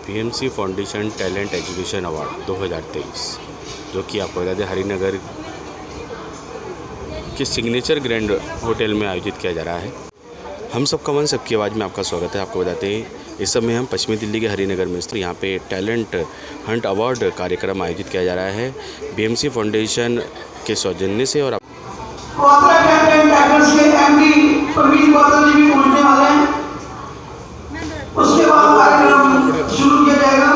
BMC foundation talent education award 2023 जो कि आपको बता दें हरिनगर के सिग्नेचर ग्रैंड होटल में आयोजित किया जा रहा है। हम सबका मन सबकी आवाज़ में आपका स्वागत है। आपको बताते हैं इस समय हम पश्चिमी दिल्ली के हरिनगर में स्थित यहाँ पे टैलेंट हंट अवार्ड कार्यक्रम आयोजित किया जा रहा है बीएमसी फाउंडेशन के सौजन्य से। और उसके बाद कार्यक्रम शुरू किया जाएगा।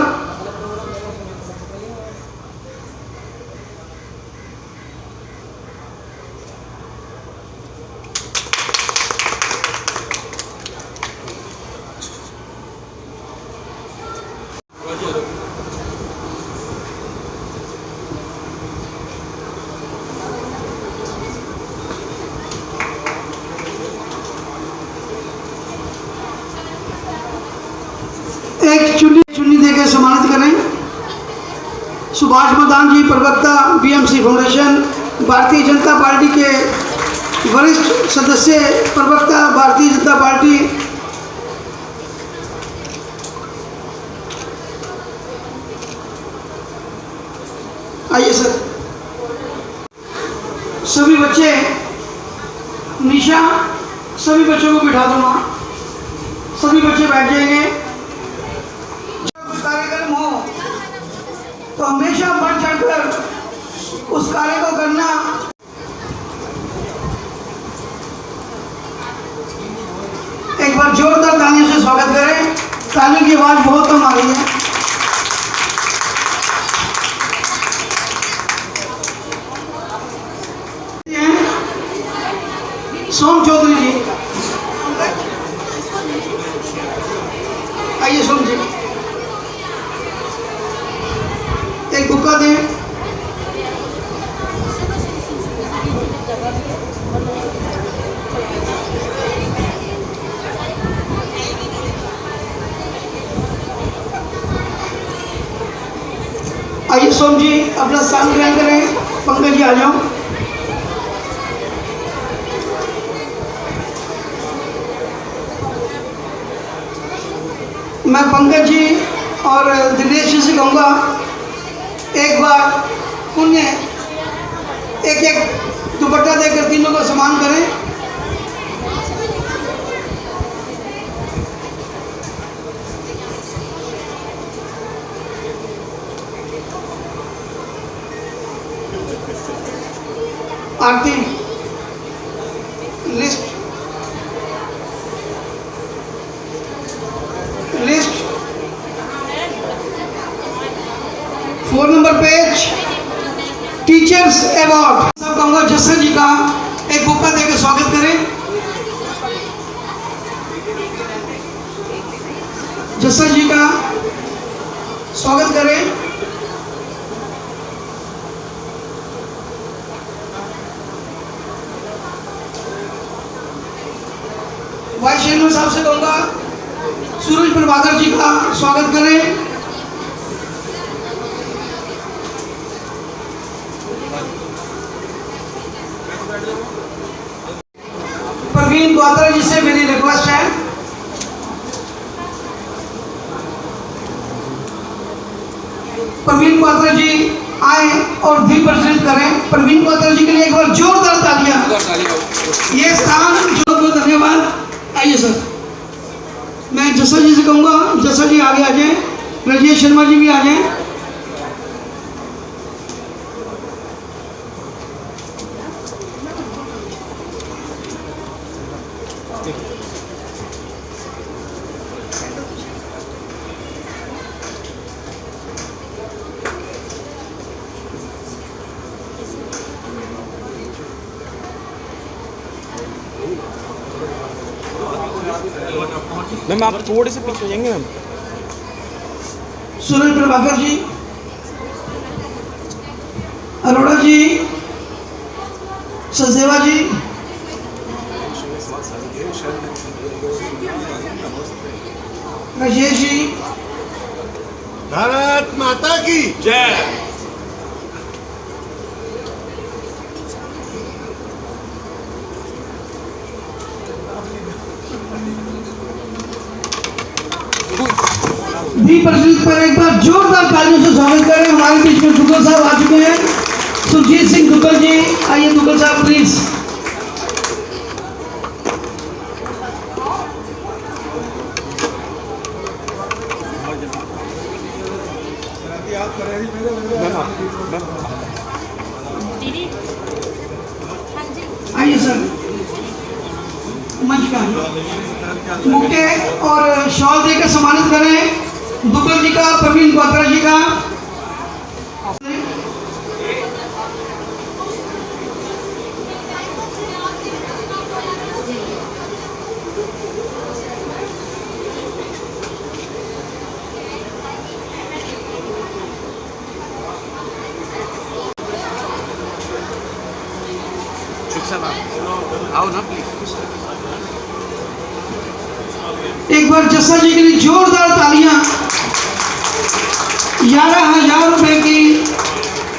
एक चुन्नी देकर सम्मानित करें। सुभाष मदान जी, प्रवक्ता BMC foundation, Bharatiya Janata party के वरिष्ठ सदस्य, प्रवक्ता भारतीय जनता पार्टी। आइए सर। सभी बच्चे, निशा सभी बच्चों को बिठा दो वहाँ, सभी बच्चे बैठ जाएंगे। कार्यक्रम हो तो हमेशा बढ़ चढ़कर उस कार्य को करना। एक बार जोरदार तालियों से स्वागत करें। तालियों की आवाज बहुत कम आ रही है। सोम चौधरी जी, आइए सोम जी, एक बुक्का दें। आइए सोम जी अपना स्थान ग्रहण करें। पंकज जी आ जाओ। मैं पंकज जी और दिनेश जी से कहूँगा एक बार पुण्य एक एक दुपट्टा देकर तीनों को सम्मान करें। Aarti list list 4 number page teachers award. सब कहूँगा जस्सर जी का एक बुक्का देकर स्वागत करें। जस्सर जी का स्वागत करें। वाइस चेयरमैन साहब से कहूँगा सूरज प्रभाकर जी का स्वागत करें। प्रवीण क्वात्रा जी से मेरी रिक्वेस्ट है, प्रवीण क्वात्रा जी आए और दीप प्रज्वलित करें। प्रवीण क्वात्रा जी के लिए एक बार जोरदार तालियां। ये स्थान बहुत बहुत धन्यवाद। आइए सर। मैं जस्सर जी से कहूँगा, जस्सर जी आगे आ जाएं। राजेश शर्मा जी भी आ जाएं। मैम आप थोड़े से पीछे हो जाएंगे मैम। सूरज प्रभाकर जी, अरोड़ा जी, सचदेवा जी, राजेश जी। भारत माता की जय। दीप दीप प्रज्वलित पर एक बार जोरदार तालियों से स्वागत करें। हमारे बीच में दुग्गल साहब आ चुके हैं, सुरजीत सिंह दुग्गल जी। आइए दुग्गल साहब प्लीज। आइए सर, मंच का बुके और शॉल देकर सम्मानित करें दुग्गल जी का, प्रवीण क्वात्रा जी का। आओ ना प्लीज। एक बार जस्सा जी के लिए जोरदार तालियां। 11,000 रुपए की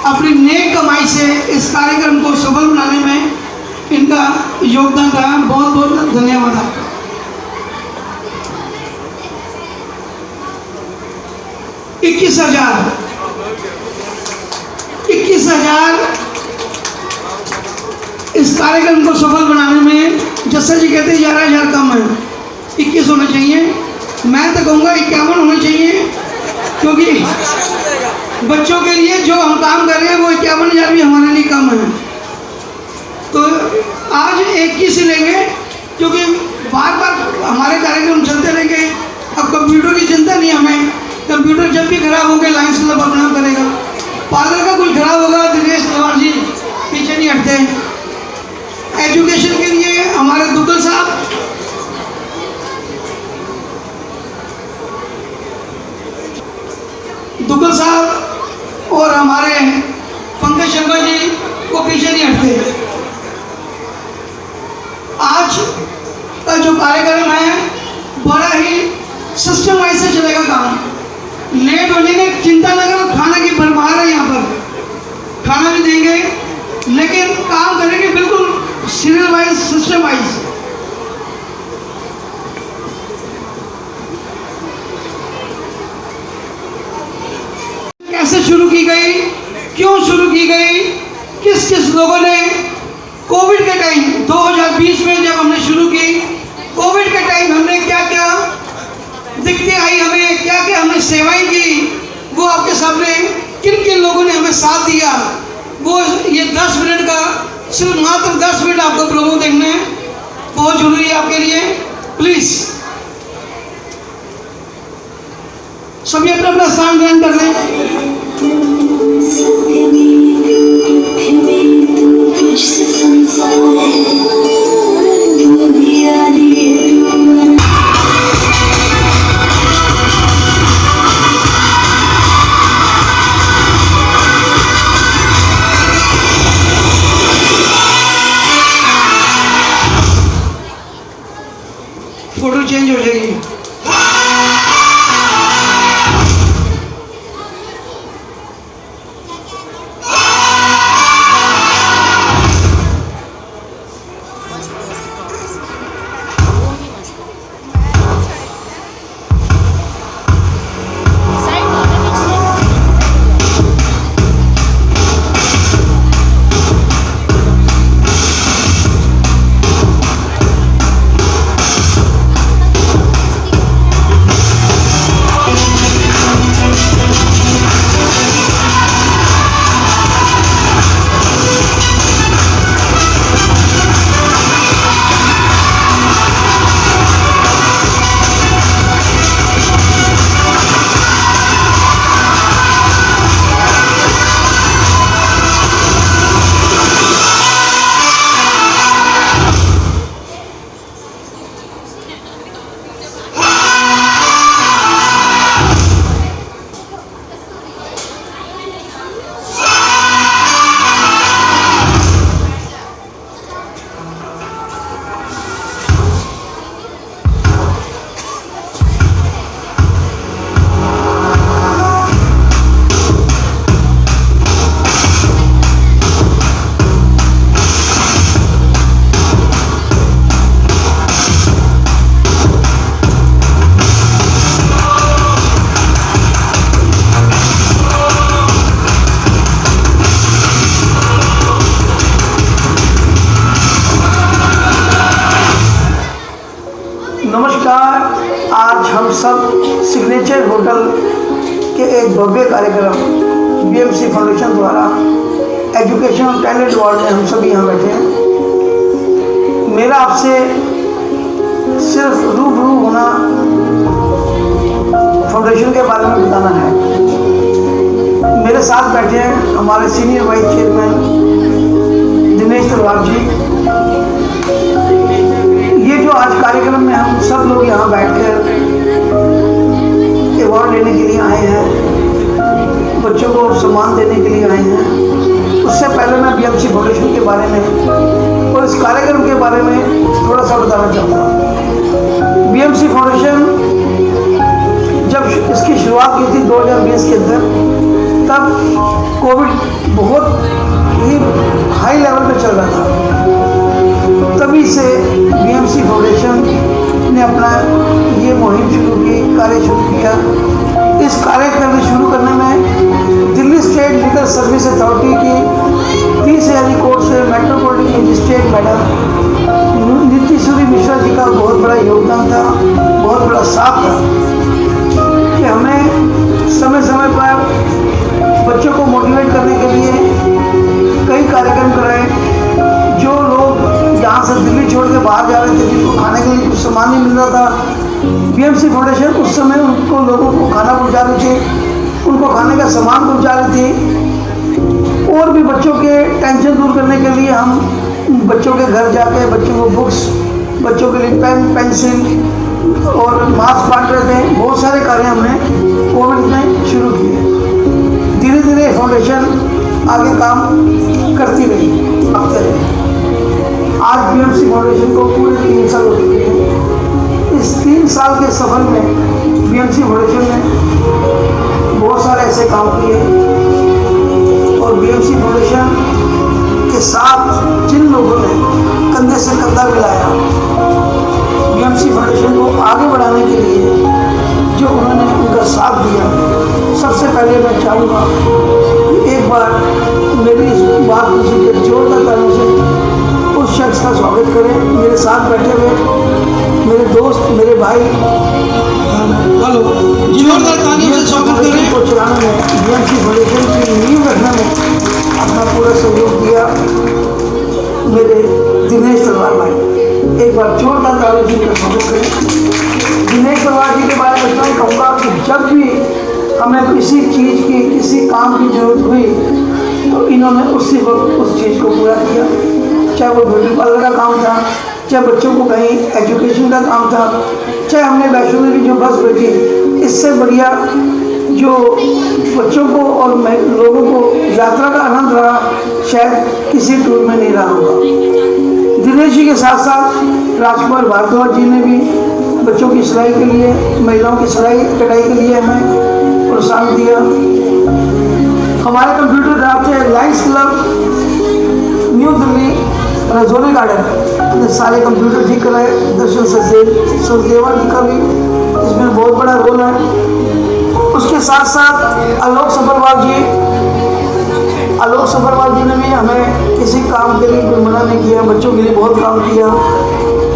अपनी नेक कमाई से इस कार्यक्रम को सफल बनाने में इनका योगदान रहा। बहुत बहुत धन्यवाद आपका। इक्कीस हजार इस कार्यक्रम को सफल बनाने में जस्सा जी कहते हैं 11,000 कम है, 21 होने चाहिए। मैं तो कहूँगा 51 होने चाहिए, क्योंकि बच्चों के लिए जो हम काम कर रहे हैं वो 51,000 भी हमारे लिए कम है। तो आज 21 ही लेंगे, क्योंकि बार बार हमारे कार्यक्रम चलते रहेंगे। अब कंप्यूटर की चिंता नहीं हमें, कंप्यूटर जब भी खराब हो गया लाइन्स क्लब अपना करेगा। पार्लर का कुछ खराब होगा, दिनेश तलवार जी पीछे नहीं हटते। एजुकेशन के लिए हमारे दुग्गल साहब, और हमारे पंकज शर्मा जी को पीछे नहीं हटते। आज का जो कार्यक्रम है बड़ा ही सिस्टम वाइज से चलेगा काम। लेट हो जाएंगे चिंता न करो, खाना की भरमार है यहाँ पर, खाना भी देंगे, लेकिन काम करेंगे बिल्कुल सीरियल वाइज, सिस्टम वाइज। कैसे शुरू की गई, क्यों शुरू की गई, किस किस लोगों ने कोविड के टाइम 2020 में जब हमने शुरू की, कोविड के टाइम हमने क्या क्या दिक्कतें आई, हमें क्या क्या हमने सेवाएं की, वो आपके सामने किन किन लोगों ने हमें साथ दिया, वो ये 10 मिनट का, सिर्फ मात्र 10 मिनट आपको प्रोमो देखना है, बहुत जरूरी है आपके लिए। प्लीज सभी अपना अपना स्थान ग्रहण कर लें। फोटो चेंज हो जाएगी। सनशेड होटल के एक भव्य कार्यक्रम बीएमसी फाउंडेशन द्वारा एजुकेशनल टैलेंट अवार्ड में हम सभी यहाँ बैठे हैं। मेरा आपसे सिर्फ रूबरू होना फाउंडेशन के बारे में बताना है। मेरे साथ बैठे हैं हमारे सीनियर वाइस चेयरमैन दिनेश तलवार जी। ये जो आज कार्यक्रम में हम सब लोग यहाँ बैठकर अवार्ड लेने के लिए आए हैं, बच्चों को सम्मान देने के लिए आए हैं, उससे पहले मैं बीएमसी फाउंडेशन के बारे में और इस कार्यक्रम के बारे में थोड़ा सा बताना चाहूँगा। बीएमसी फाउंडेशन जब इसकी शुरुआत की थी 2020 के अंदर, तब कोविड बहुत ही हाई लेवल पे चल रहा था। तभी से बीएमसी फाउंडेशन ने अपना ये मुहिम शुरू की, कार्य शुरू किया। इस कार्य शुरू करने में Delhi state legal service authority की 30 हज़ारी कोर्ट से मेट्रोपॉलिटन मजिस्ट्रेट मैडम नीति सूरी मिश्रा जी का बहुत बड़ा योगदान था, बहुत बड़ा साथ था कि हमें समय समय पर बच्चों को मोटिवेट करने के लिए कई कार्यक्रम कराए। जो लोग यहाँ से दिल्ली छोड़ के बाहर जा रहे थे, जिनको खाने के लिए कुछ सामान नहीं मिल रहा था, बीएमसी फाउंडेशन उस समय उनको लोगों को खाना पहुँचा रही थी, उनको खाने का सामान पहुँचा रही थी। और भी बच्चों के टेंशन दूर करने के लिए हम बच्चों के घर जाके बच्चों को बुक्स, बच्चों के लिए पेन, पेंसिल और मास्क बांट रहे थे। बहुत सारे कार्य हमने कोविड में शुरू किए। धीरे धीरे फाउंडेशन आगे काम करती रही, आते रहे। आज बीएमसी फाउंडेशन को पूरे 3 साल हो चुके हैं। इस 3 साल के सफर में बीएमसी फाउंडेशन ने बहुत सारे ऐसे काम किए और बीएमसी फाउंडेशन के साथ जिन लोगों ने कंधे से कंधा मिलाया, बीएमसी फाउंडेशन को आगे बढ़ाने के लिए जो उन्होंने उनका साथ दिया, सबसे पहले मैं चाहूँगा कि एक बार मेरी इस बात को सुनकर जोरदार तालियों से उस शख्स का स्वागत करें। मेरे साथ बैठे हुए मेरे दोस्त, मेरे भाई, हेलो, जोरदार तालियों से स्वागत करें। को चलाने में, बीएमसी फाउंडेशन की नींव रखने में अपना पूरा सहयोग दिया मेरे दिनेश तलवार भाई। एक बार जोरदार तालियों से उनका स्वागत करें। दिनेश तलवार जी के बारे में इतना ही कहूँगा कि जब भी हमें किसी चीज़ की, किसी काम की जरूरत हुई तो इन्होंने उसी वक्त उस चीज़ को पूरा किया। चाहे वो ब्यूटी पार्लर का काम था, चाहे बच्चों को कहीं एजुकेशन का काम था, चाहे हमने वैष्णो देवी जो बस बैठी, इससे बढ़िया जो बच्चों को और लोगों को यात्रा का आनंद रहा, शायद किसी टूर में नहीं रहा होगा। दिनेश जी के साथ साथ राजकुमार भारद्वाज जी ने भी बच्चों की सिलाई के लिए, महिलाओं की सिलाई कढ़ाई के लिए हमें प्रोत्साहन दिया। हमारे कंप्यूटर लैब थे lines club new Delhi Rajouri garden, सारे कंप्यूटर ठीक कराए। दर्शन सचदेवा जी का भी इसमें बहुत बड़ा रोल है। उसके साथ साथ आलोक सफरवाल जी ने भी हमें किसी काम के लिए कोई मना नहीं किया, बच्चों के लिए बहुत काम किया।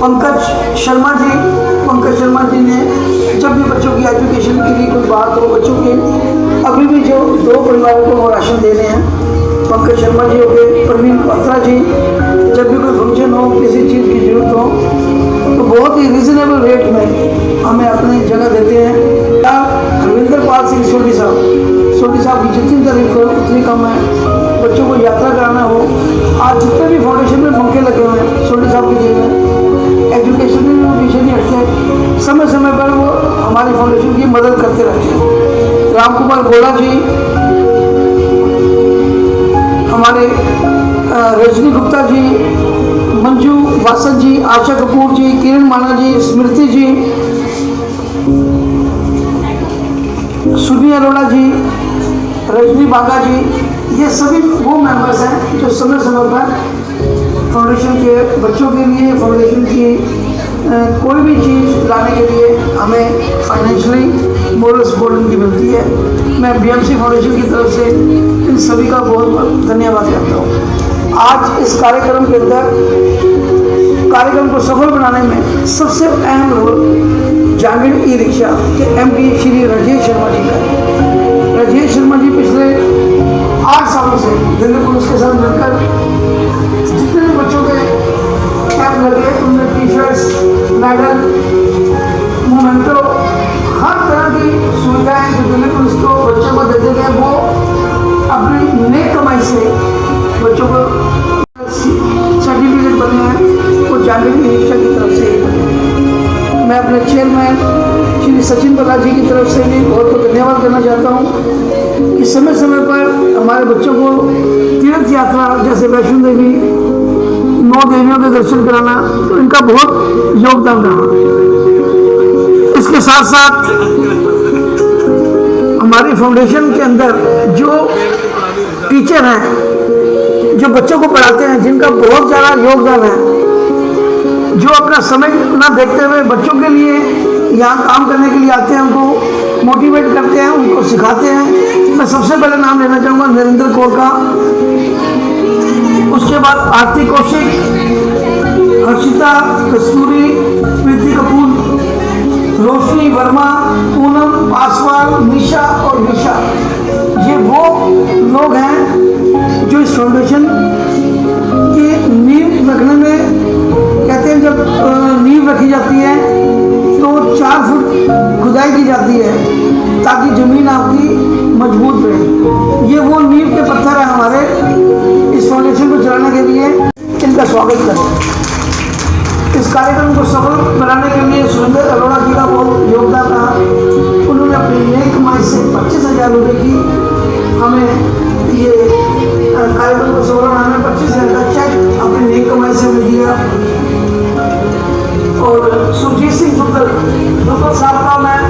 पंकज शर्मा जी ने जब भी बच्चों की एजुकेशन के लिए कोई बात हो, बच्चों के अभी भी जो 2 परिवारों को वो राशन दे रहे हैं, पंकज शर्मा जी हो गए। प्रवीण क्वात्रा जी, जब भी कोई फंक्शन हो, किसी चीज़ की जरूरत हो तो बहुत ही रिजनेबल रेट में हमें अपनी जगह देते हैं। हरविंदर पाल सिंह सोडी साहब की जितनी तारीफ करो उतनी कम है। बच्चों को यात्रा कराना हो, आज जितने भी फाउंडेशन में पंखे लगे हुए हैं सोडी साहब की जगह, एजुकेशन में भी पीछे नहीं हटते, समय समय पर वो हमारी फाउंडेशन की मदद करते रहते हैं। राम कुमार गोला जी, हमारे रजनी गुप्ता जी, मंजू वासन जी, आशा कपूर जी, किरण माना जी, स्मृति जी, सुनी अरोड़ा जी, रजनी बागा जी, ये सभी वो मेंबर्स हैं जो समय समय पर फाउंडेशन के बच्चों के लिए, फाउंडेशन की कोई भी चीज़ लाने के लिए हमें फाइनेंशियली मोरल सपोर्ट उनकी मिलती है। मैं बीएमसी फाउंडेशन की तरफ से इन सभी का बहुत बहुत धन्यवाद करता हूँ। आज इस कार्यक्रम के अंदर कार्यक्रम को सफल बनाने में सबसे अहम रोल जागीर ई रिक्शा के एमडी श्री राजेश शर्मा जी का। राजेश शर्मा जी पिछले 8 सालों से दिल्ली पुलिस के साथ मिलकर जितने भी बच्चों के कैंप लगे उनमें टी शर्ट्स, मेडल, मोमेंटो, हर तरह की सुविधाएं जो दिल्ली पुलिस को बच्चों को देते गए वो अपनी नेक कमाई से बच्चों को सर्टिफिकेट बने हैं वो जागीर ई रिक्शा की तरफ से। मैं अपने चेयरमैन श्री सचिन बला जी की तरफ से भी बहुत बहुत धन्यवाद करना चाहता हूँ कि समय समय पर हमारे बच्चों को तीर्थ यात्रा जैसे वैष्णो देवी, 9 देवियों के दर्शन कराना, तो इनका बहुत योगदान रहा। इसके साथ साथ हमारी फाउंडेशन के अंदर जो टीचर हैं जो बच्चों को पढ़ाते हैं, जिनका बहुत ज़्यादा योगदान है, जो अपना समय ना देखते हुए बच्चों के लिए यहाँ काम करने के लिए आते हैं, उनको मोटिवेट करते हैं, उनको सिखाते हैं। मैं सबसे पहले नाम लेना चाहूँगा नरेंद्र कौर का, उसके बाद आरती कौशिक, हर्षिता, कस्तूरी, प्रीति कपूर, रोशनी वर्मा, पूनम पासवान, निशा और निशा, ये वो लोग हैं जो इस फाउंडेशन की नींव रखने में, कहते हैं जब नींव रखी जाती है तो 4 फुट खुदाई की जाती है ताकि ज़मीन आपकी मजबूत रहे। ये वो नींव के पत्थर हैं हमारे इस फाउंडेशन को चलाने के लिए। इनका स्वागत करें। इस कार्यक्रम को सफल बनाने के लिए सुरेंद्र अरोड़ा जी का बहुत योगदान रहा। उन्होंने अपनी नेक कमाई से 25,000 रुपये की हमें ये कार्यक्रम को सफल बनाने में 25,000 का चेक अपनी नेक कमाई से हमें दिया। और सुरजीत सिंह दुग्गल साहब का मैं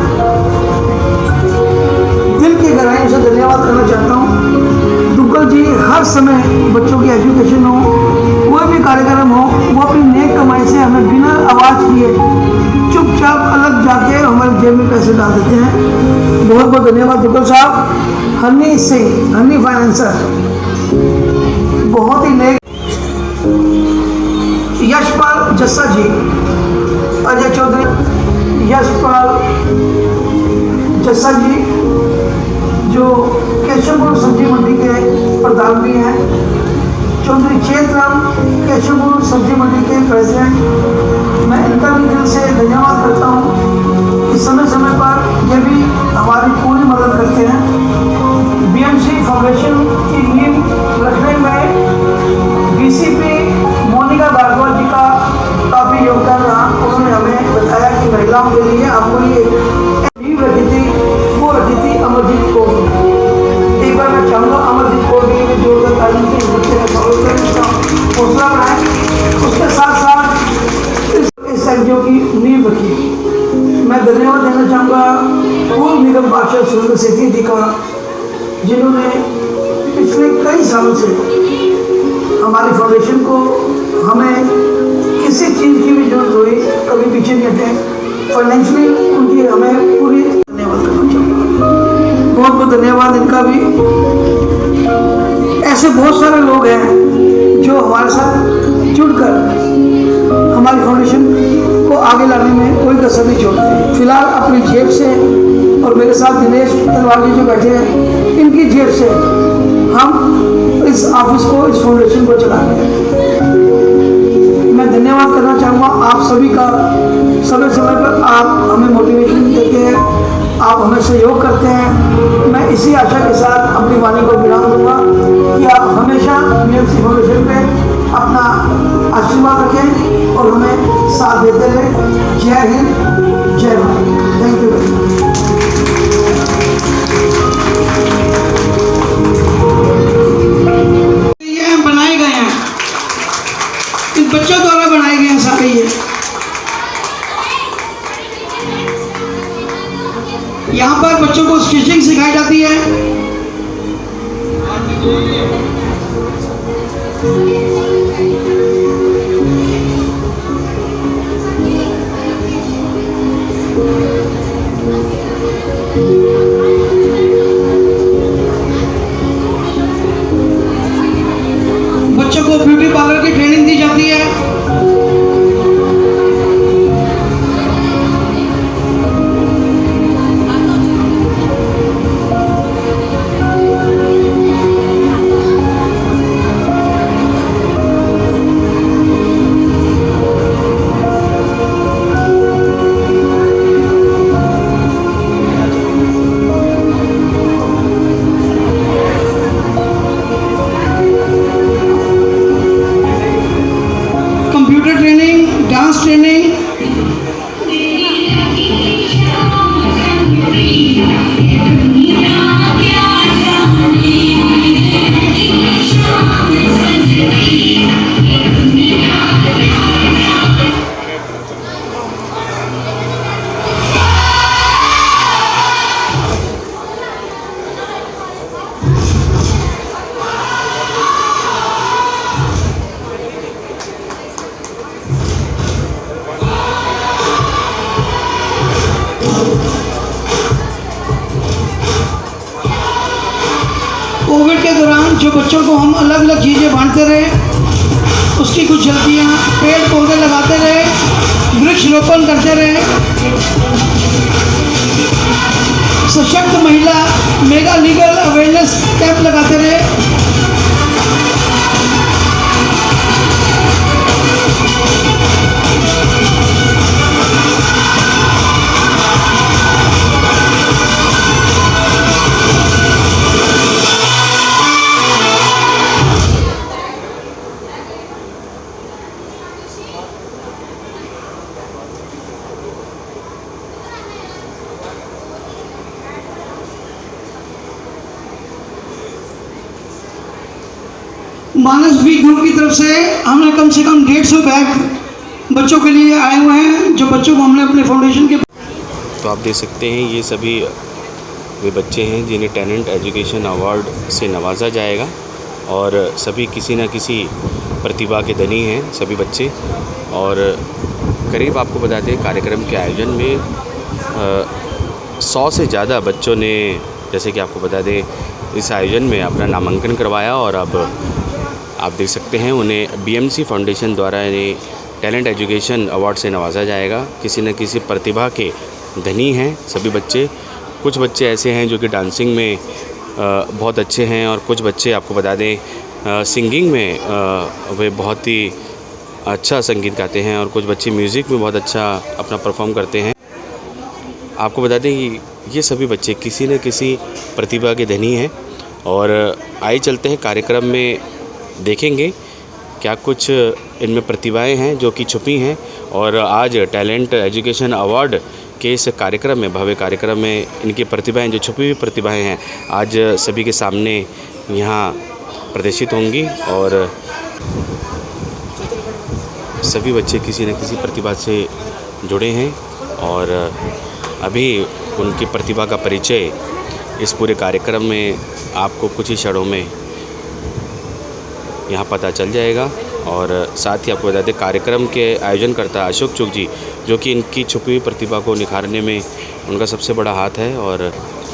दिल की गहराइयों से धन्यवाद करना चाहता हूँ। दुग्गल जी हर समय बच्चों की एजुकेशन हो, कोई भी कार्यक्रम हो, वो अपनी नेक कमाई से हमें बिना आवाज़ किए चुपचाप अलग जाके हमारे जेब में पैसे डाल देते हैं। बहुत बहुत धन्यवाद दुग्गल साहब। हनी सिंह, हनी फाइनेंसर, बहुत ही नेक। यशपाल जस्सा जी, अजय चौधरी, यशपाल जस्सा जी जो केशवपुर सब्जी मंडी के प्रधान भी हैं, चौधरी चेतराम केशवपुर सब्जी मंडी के प्रेसिडेंट, मैं इनका भी दिल से धन्यवाद करता हूँ कि समय समय पर ये भी हमारी पूरी मदद करते हैं। बीएमसी फाउंडेशन की नींव रखने में डीसीपी मोनिका भार्गव जी का काफ़ी योगदान रहा। उन्होंने हमें बताया कि महिलाओं के लिए आपको ये नींव रखी थी, वो रखी थी अमरजीत कौर। एक बार मैं चाहूँगा अमरजीत कौर के लिए जोरदार ताली से बच्चे का स्वागत करें, उसका हौसला बढ़ाएं। उसके साथ साथ इस एनजीओ की नींव रखी। मैं धन्यवाद देना चाहूँगा पूर्व निगम पार्षद सुरेंद्र सेठी जी का, जिन्होंने पिछले कई सालों से हमारी फाउंडेशन को, हमें किसी चीज़ की भी जरूरत हुई कभी पीछे नहीं हटे। फाइनेंशियली उनकी हमें पूरी धन्यवाद करना चाहूँगा। बहुत बहुत धन्यवाद इनका भी। ऐसे बहुत सारे लोग हैं जो हमारे साथ जुड़कर हमारी फाउंडेशन को आगे लाने में कोई कसर नहीं छोड़ते। फिलहाल अपनी जेब से, और मेरे साथ दिनेश तलवार जी जो बैठे हैं, इनकी जेब से हम इस ऑफिस को, इस फाउंडेशन को चला रहे हैं। मैं धन्यवाद करना चाहूँगा आप सभी का। समय समय पर आप हमें मोटिवेशन देते हैं, आप हमें सहयोग करते हैं। मैं इसी आशा के साथ अपनी वाणी को विराम दूंगा कि आप हमेशा बीएमसी फाउंडेशन पे अपना आशीर्वाद रखें और हमें साथ देते रहें। जय हिंद, जय Bharat. Thank you very much. ये बनाए गए हैं, इन बच्चों द्वारा बनाए गए हैं सारे। ये यहाँ पर बच्चों को स्टिचिंग सिखाई जाती है। बच्चों को ब्यूटी पार्लर की ट्रेनिंग दी जाती है। दौरान जो बच्चों को हम अलग अलग चीज़ें बांटते रहे, उसकी कुछ झलकियाँ, पेड़ पौधे लगाते रहे, वृक्षरोपण करते रहे, सशक्त महिला मेगा लीगल अवेयरनेस कैंप लगाते रहे। मानस बी ग्रुप की तरफ से हमने कम से कम 150 बैग बच्चों के लिए आए हुए हैं, जो बच्चों को हमने अपने फाउंडेशन के। तो आप देख सकते हैं ये सभी वे बच्चे हैं जिन्हें टैलेंट एजुकेशन अवार्ड से नवाजा जाएगा, और सभी किसी न किसी प्रतिभा के धनी हैं सभी बच्चे। और करीब आपको बता दें कार्यक्रम के आयोजन में 100 से ज़्यादा बच्चों ने, जैसे कि आपको बता दें, इस आयोजन में अपना नामांकन करवाया, और अब आप देख सकते हैं उन्हें बीएमसी फाउंडेशन द्वारा इन्हें टैलेंट एजुकेशन अवार्ड से नवाजा जाएगा। किसी न किसी प्रतिभा के धनी हैं सभी बच्चे। कुछ बच्चे ऐसे हैं जो कि डांसिंग में बहुत अच्छे हैं, और कुछ बच्चे आपको बता दें सिंगिंग में वे बहुत ही अच्छा संगीत गाते हैं, और कुछ बच्चे म्यूज़िक में बहुत अच्छा अपना परफॉर्म करते हैं। आपको बता दें ये सभी बच्चे किसी न किसी प्रतिभा के धनी हैं। और आइए चलते हैं कार्यक्रम में, देखेंगे क्या कुछ इनमें प्रतिभाएं हैं जो कि छुपी हैं। और आज टैलेंट एजुकेशन अवार्ड के इस कार्यक्रम में, भव्य कार्यक्रम में, इनकी प्रतिभाएं, जो छुपी हुई प्रतिभाएं हैं, आज सभी के सामने यहाँ प्रदर्शित होंगी। और सभी बच्चे किसी न किसी प्रतिभा से जुड़े हैं, और अभी उनकी प्रतिभा का परिचय इस पूरे कार्यक्रम में आपको कुछ ही क्षणों में यहाँ पता चल जाएगा। और साथ ही आपको बता दें कार्यक्रम के आयोजनकर्ता अशोक चुग जी, जो कि इनकी छुपी हुई प्रतिभा को निखारने में उनका सबसे बड़ा हाथ है। और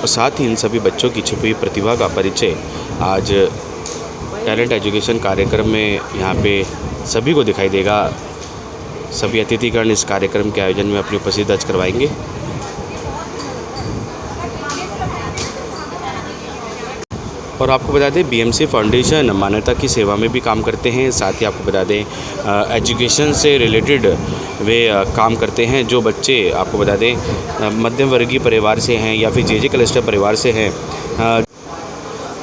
साथ ही इन सभी बच्चों की छुपी हुई प्रतिभा का परिचय आज टैलेंट एजुकेशन कार्यक्रम में यहाँ पे सभी को दिखाई देगा। सभी अतिथिगण इस कार्यक्रम के आयोजन में अपनी उपस्थिति दर्ज करवाएंगे। और आपको बता दें बीएमसी फाउंडेशन मानवता की सेवा में भी काम करते हैं। साथ ही आपको बता दें एजुकेशन से रिलेटेड वे काम करते हैं। जो बच्चे आपको बता दें मध्यम वर्गीय परिवार से हैं या फिर जे क्लस्टर परिवार से हैं,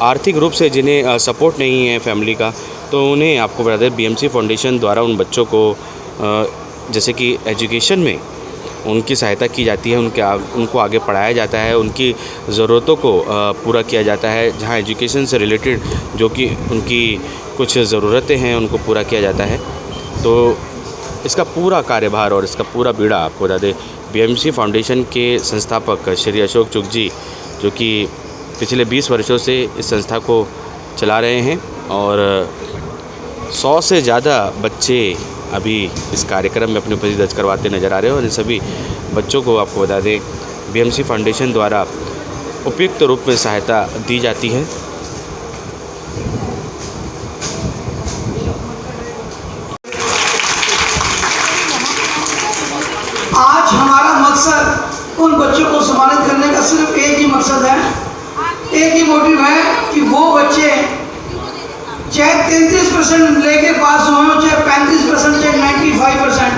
आर्थिक रूप से जिन्हें सपोर्ट नहीं है फैमिली का, तो उन्हें आपको बता दें बीएमसी फाउंडेशन द्वारा उन बच्चों को जैसे कि एजुकेशन में उनकी सहायता की जाती है, उनको आगे पढ़ाया जाता है, उनकी ज़रूरतों को पूरा किया जाता है। जहां एजुकेशन से रिलेटेड जो कि उनकी कुछ ज़रूरतें हैं उनको पूरा किया जाता है। तो इसका पूरा कार्यभार और इसका पूरा बीड़ा आपको बता दें बीएमसी फाउंडेशन के संस्थापक श्री अशोक चुग जी, जो कि पिछले 20 वर्षों से इस संस्था को चला रहे हैं। और 100 से ज़्यादा बच्चे अभी इस कार्यक्रम में अपनी उपस्थिति दर्ज करवाते नज़र आ रहे हैं। और इन सभी बच्चों को आपको बता दें बीएमसी फाउंडेशन द्वारा उपयुक्त रूप में सहायता दी जाती है। आज हमारा मकसद उन बच्चों को सम्मानित करने का सिर्फ एक ही मकसद है, एक ही मोटिव है कि वो बच्चे चाहे 33% लेके पास हुए, चाहे 35%, चाहे 95%,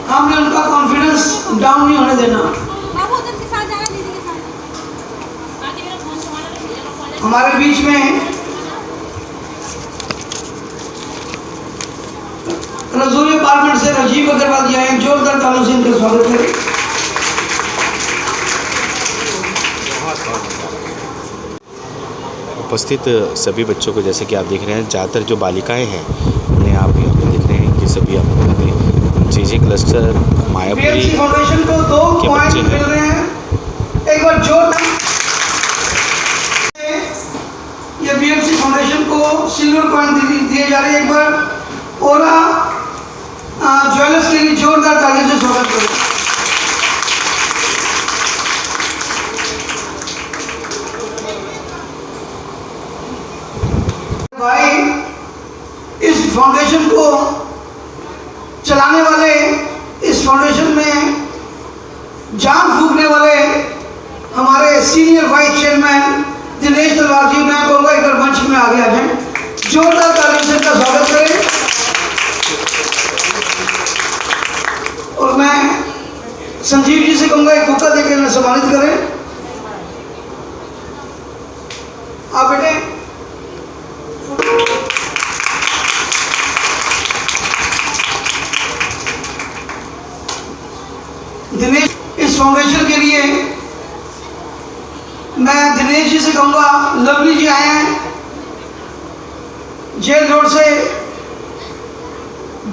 हमने उनका कॉन्फिडेंस डाउन नहीं होने देना। हमारे बीच में रसोई डिपार्टमेंट से राजीव अग्रवाल जी आए, जोरदार तालियों से इनका स्वागत करें। उपस्थित सभी बच्चों को जैसे कि आप देख रहे हैं, ज़्यादातर जो बालिकाएं हैं उन्हें आप यहाँ पर देख रहे हैं कि सभी आपको बता दें जे क्लस्टर मायापुरी फाउंडेशन को 2 पॉइंट मिल रहे हैं। एक बार जोरदार, ये बीएमसी फाउंडेशन को सिल्वर कॉइन दिए जा रहे हैं। एक बार ओरा ज्वेलर्स के लिए जोरदार तालियों से स्वागत करें। फाउंडेशन को चलाने वाले, इस फाउंडेशन में जान फूंकने वाले हमारे सीनियर वाइस चेयरमैन दिनेश तलवार जी, मैं कहूँगा एक बार मंच में आगे आ जाएं, जोरदार तालियों से इनका स्वागत करें। और मैं संजीव जी से कहूँगा एक बुक्का देकर इन्हें सम्मानित करें। आप बेटे दिनेश, इस फाउंडेशन के लिए मैं दिनेश जी से कहूँगा, लवली जी आए हैं जेल रोड से,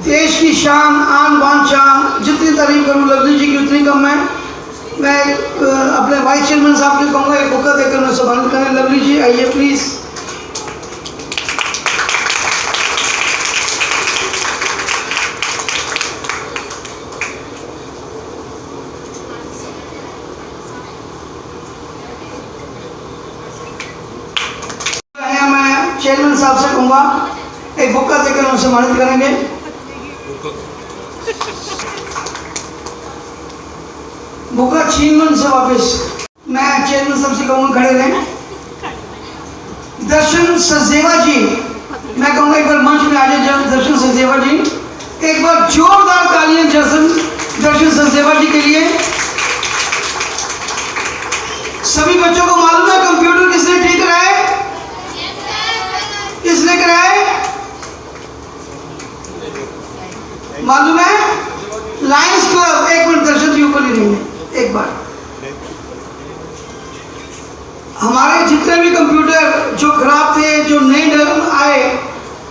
देश की शान, आन बान शान, जितनी तारीफ करूँ लवली जी की उतनी कम है। मैं अपने वाइस चेयरमैन साहब को कहूँगा एक मौका देकर उन्हें सम्मानित करें। लवली जी आइए प्लीज़। मैं चेयरमैन साहब से कहूँगा एक मौका देकर उन्हें सम्मानित करेंगे। बुका छीन से वापस मैं चेयरमैन साहब से कहूँगा खड़े रहें। दर्शन सचदेवा जी, मैं कहूँगा एक बार मंच में आ जाए दर्शन सचदेवा जी। एक बार जोरदार तालियां दर्शन सचदेवा जी के लिए। सभी बच्चों को मालूम है कंप्यूटर किसने ठीक कराया है? किसने कराया है? मालूम है? Lions club. एक मिनट दर्शन जी ऊपर ही रहेंगे एक बार। हमारे जितने भी कंप्यूटर जो खराब थे, जो नए आए,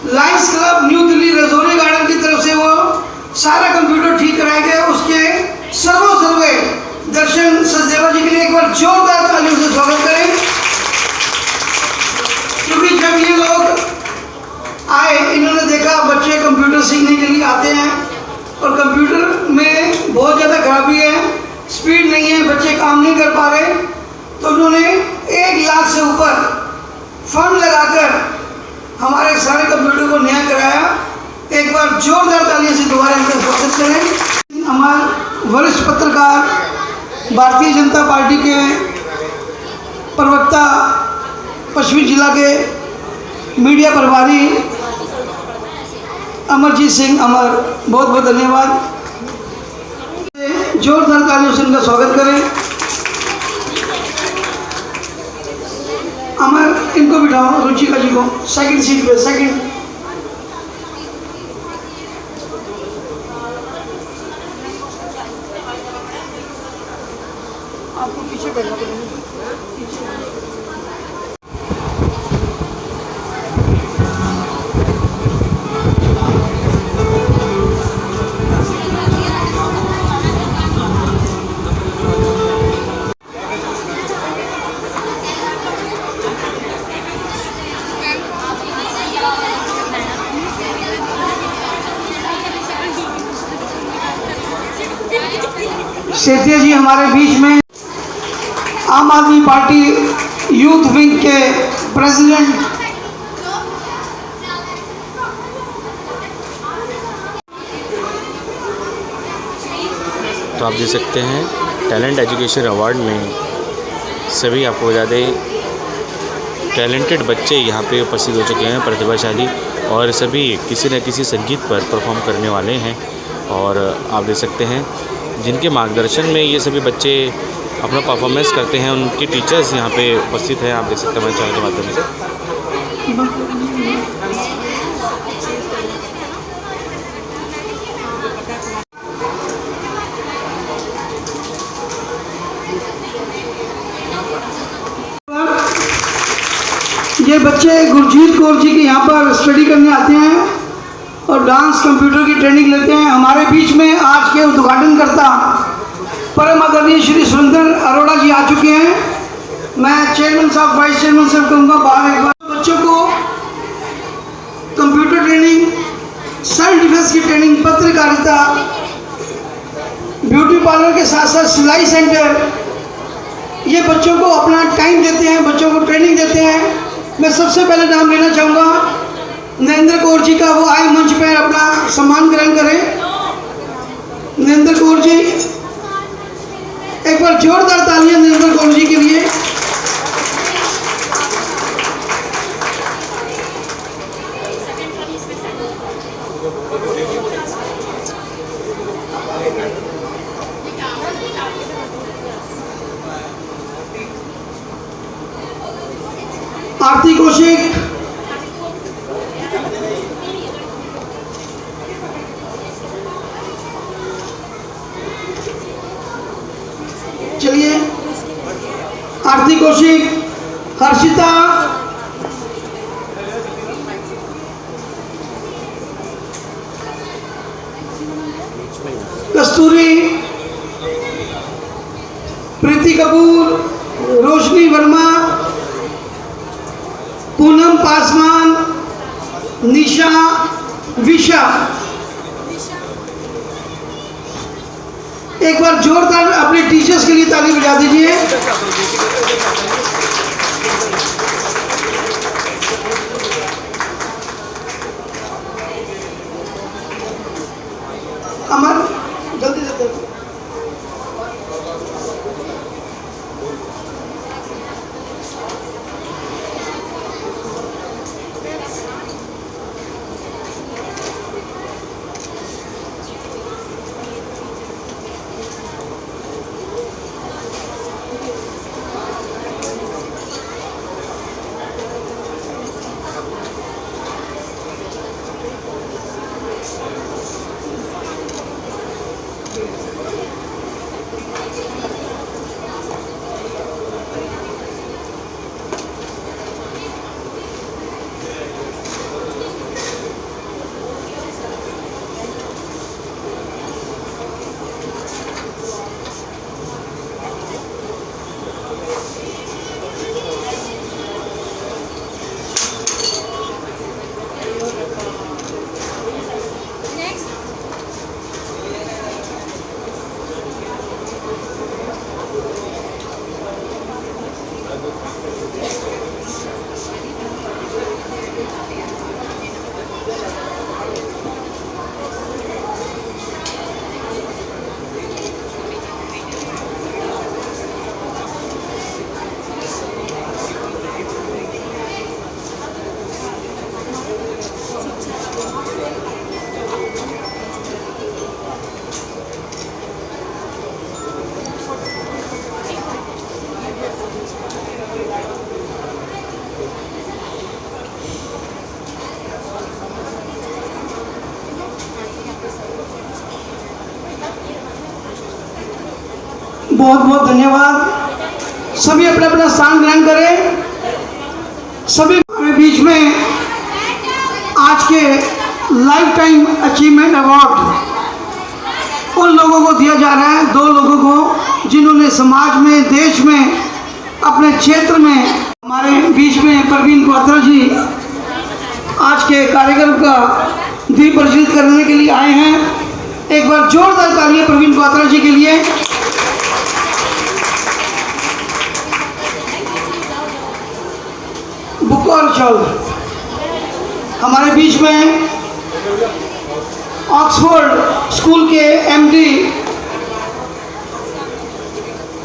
Lions club new Delhi Rajouri garden की तरफ से वो सारा कंप्यूटर ठीक कराए गए। उसके सर्वे दर्शन सचदेवा जी के लिए एक बार जोरदार तालियों से स्वागत करें। क्योंकि जब ये लोग आए, इन्होंने देखा बच्चे कंप्यूटर सीखने के लिए आते हैं और कंप्यूटर में बहुत ज़्यादा खराबी है, स्पीड नहीं है, बच्चे काम नहीं कर पा रहे, तो उन्होंने 1 लाख से ऊपर फंड लगाकर हमारे सारे कंप्यूटर को नया कराया। एक बार जोरदार तालियों से दोबारा इनका स्वागत करें। हमारे वरिष्ठ पत्रकार, भारतीय जनता पार्टी के प्रवक्ता, पश्चिमी जिला के मीडिया प्रभारी अमरजीत सिंह अमर, बहुत बहुत धन्यवाद। जोरदार तालियों से इनका स्वागत करें। अमर, इनको बिठाओ, रुचिका जी को सेकंड सीट पे, सेकंड। आपको पीछे बैठना पड़ेगा। सेठिया जी हमारे बीच में, आम आदमी पार्टी यूथ विंग के प्रेसिडेंट। तो आप देख सकते हैं टैलेंट एजुकेशन अवार्ड में सभी, आपको बता दें, टैलेंटेड बच्चे यहाँ पे उपस्थित हो चुके हैं, प्रतिभाशाली, और सभी किसी न किसी संगीत पर परफॉर्म करने वाले हैं। और आप देख सकते हैं जिनके मार्गदर्शन में ये सभी बच्चे अपना परफॉर्मेंस करते हैं, उनके टीचर्स यहाँ पे उपस्थित हैं। आप देख सकते हैं हमारे चैनल के माध्यम से। ये बच्चे गुरजीत कौर जी के यहाँ पर स्टडी करने आते हैं और डांस कंप्यूटर की ट्रेनिंग लेते हैं। हमारे बीच में आज के उद्घाटन करता परम आदरणीय श्री सुरेंद्र अरोड़ा जी आ चुके हैं। मैं चेयरमैन साहब, वाइस चेयरमैन साहब कहूँगा बाहर एक बार बच्चों को कंप्यूटर ट्रेनिंग, सेल्फ डिफेंस की ट्रेनिंग, पत्रकारिता, ब्यूटी पार्लर के साथ साथ सिलाई सेंटर, ये बच्चों को अपना टाइम देते हैं, बच्चों को ट्रेनिंग देते हैं। मैं सबसे पहले नाम लेना चाहूँगा नरेंद्र कौर जी का वो आए मंच पर अपना सम्मान ग्रहण करें। नरेंद्र कौर जी, एक बार जोरदार तालियां नरेंद्र कौर जी के लिए। आरती कौशिक, चलिए आरती कौशिक, हर्षिता, कस्तूरी, प्रीति कपूर, रोशनी वर्मा, पूनम पासवान, निशा, विशा। एक बार जोरदार अपने टीचर्स के लिए ताली बजा दीजिए। अमर, जल्दी से जल्दी। बहुत बहुत धन्यवाद। सभी अपना अपना स्थान ग्रहण करें। सभी हमारे बीच में आज के लाइफ टाइम अचीवमेंट अवार्ड उन लोगों को दिया जा रहा है, 2 लोगों को जिन्होंने समाज में, देश में, अपने क्षेत्र में। हमारे बीच में प्रवीण क्वात्रा जी आज के कार्यक्रम का दीप प्रज्वलित करने के लिए आए हैं। एक बार जोरदार तालियां प्रवीण क्वात्रा जी के लिए। बुकौर चौल हमारे बीच में ऑक्सफोर्ड स्कूल के एमडी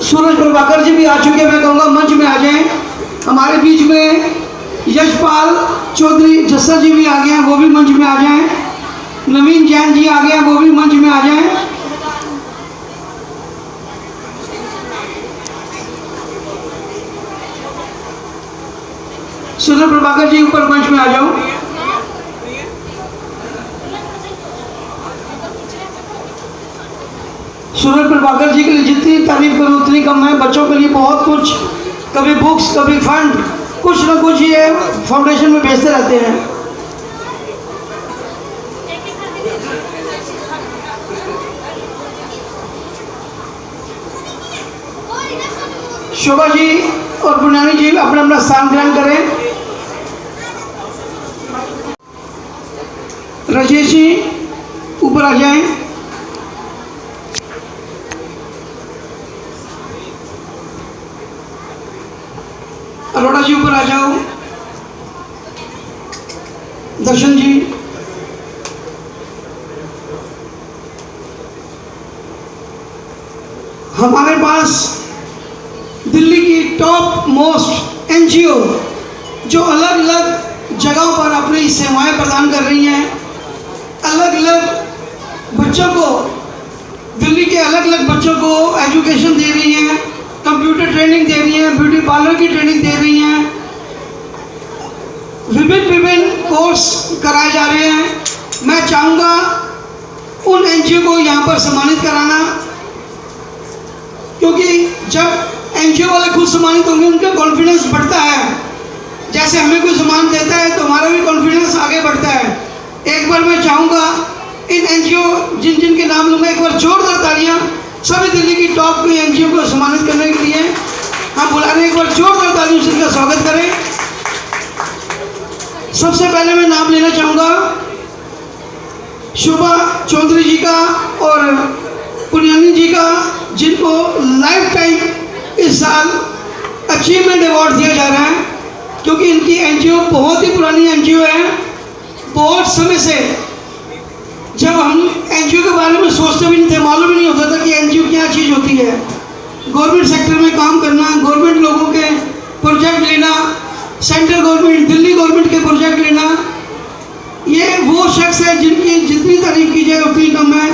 सूरज प्रभाकर जी भी आ चुके हैं। मैं कहूँगा मंच में आ जाएं। हमारे बीच में यशपाल चौधरी जस्सा जी भी आ गए हैं, वो भी मंच में आ जाएं। नवीन जैन जी आ गए हैं, वो भी मंच में आ जाएं। सूरज प्रभाकर जी ऊपर मंच में आ जाओ। सूरज प्रभाकर जी के लिए जितनी तारीफ करूँ उतनी कम है। बच्चों के लिए बहुत कुछ, कभी बुक्स, कभी फंड, कुछ न कुछ ये फाउंडेशन में भेजते रहते हैं। शोभा जी और पुण्यानी जी अपना अपना स्थान ग्रहण करें। राजेश जी ऊपर आ जाएं। अरोड़ा जी ऊपर आ जाओ। दर्शन जी, हमारे पास दिल्ली की टॉप मोस्ट एनजीओ जो अलग अलग जगहों पर अपनी सेवाएं प्रदान कर रही हैं, अलग अलग बच्चों को, दिल्ली के अलग अलग बच्चों को एजुकेशन दे रही हैं, कंप्यूटर ट्रेनिंग दे रही हैं, ब्यूटी पार्लर की ट्रेनिंग दे रही हैं, विभिन्न कोर्स कराए जा रहे हैं। मैं चाहूँगा उन एनजीओ को यहाँ पर सम्मानित कराना, क्योंकि जब एनजीओ वाले खुद सम्मानित होंगे उनका कॉन्फिडेंस बढ़ता है। जैसे हमें कोई सम्मान देता है तो हमारा भी कॉन्फिडेंस आगे बढ़ता है। एक बार मैं चाहूँगा इन एनजीओ जिन जिन के नाम लूँगा, एक बार जोरदार तालियाँ सभी दिल्ली की टॉप की एनजीओ को सम्मानित करने के लिए हम बुला रहे हैं। एक बार जोरदार तालियों से इनका स्वागत करें। सबसे पहले मैं नाम लेना चाहूँगा शोभा चौधरी जी का और पुनियानी जी का, जिनको लाइफ टाइम इस साल अचीवमेंट अवार्ड दिया जा रहा है, क्योंकि इनकी एनजीओ बहुत ही पुरानी एनजीओ है। बहुत समय से जब हम एनजीओ के बारे में सोचते भी नहीं थे, मालूम भी नहीं होता था कि एनजीओ क्या चीज़ होती है। गवर्नमेंट सेक्टर में काम करना, गवर्नमेंट लोगों के प्रोजेक्ट लेना, सेंट्रल गवर्नमेंट, दिल्ली गवर्नमेंट के प्रोजेक्ट लेना, ये वो शख्स है जिनकी जितनी तारीफ की जाए उतनी कम है।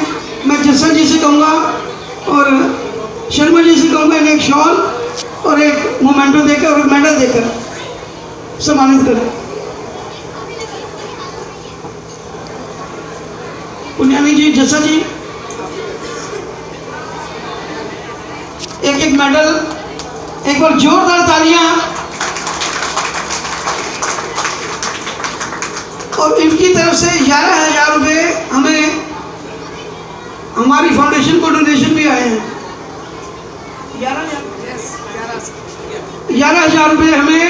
मैं जस्सा जी से कहूँगा और शर्मा जी से कहूँगा इन्हें एक शॉल और एक मोमेंटो देकर और एक मेडल देकर सम्मानित करें। पुनियानी जी, जस्सा जी, एक एक मेडल, एक बार जोरदार तालियां। और इनकी तरफ से 11,000 रुपये हमें हमारी फाउंडेशन को डोनेशन भी आए हैं। 11,000 रुपये हमें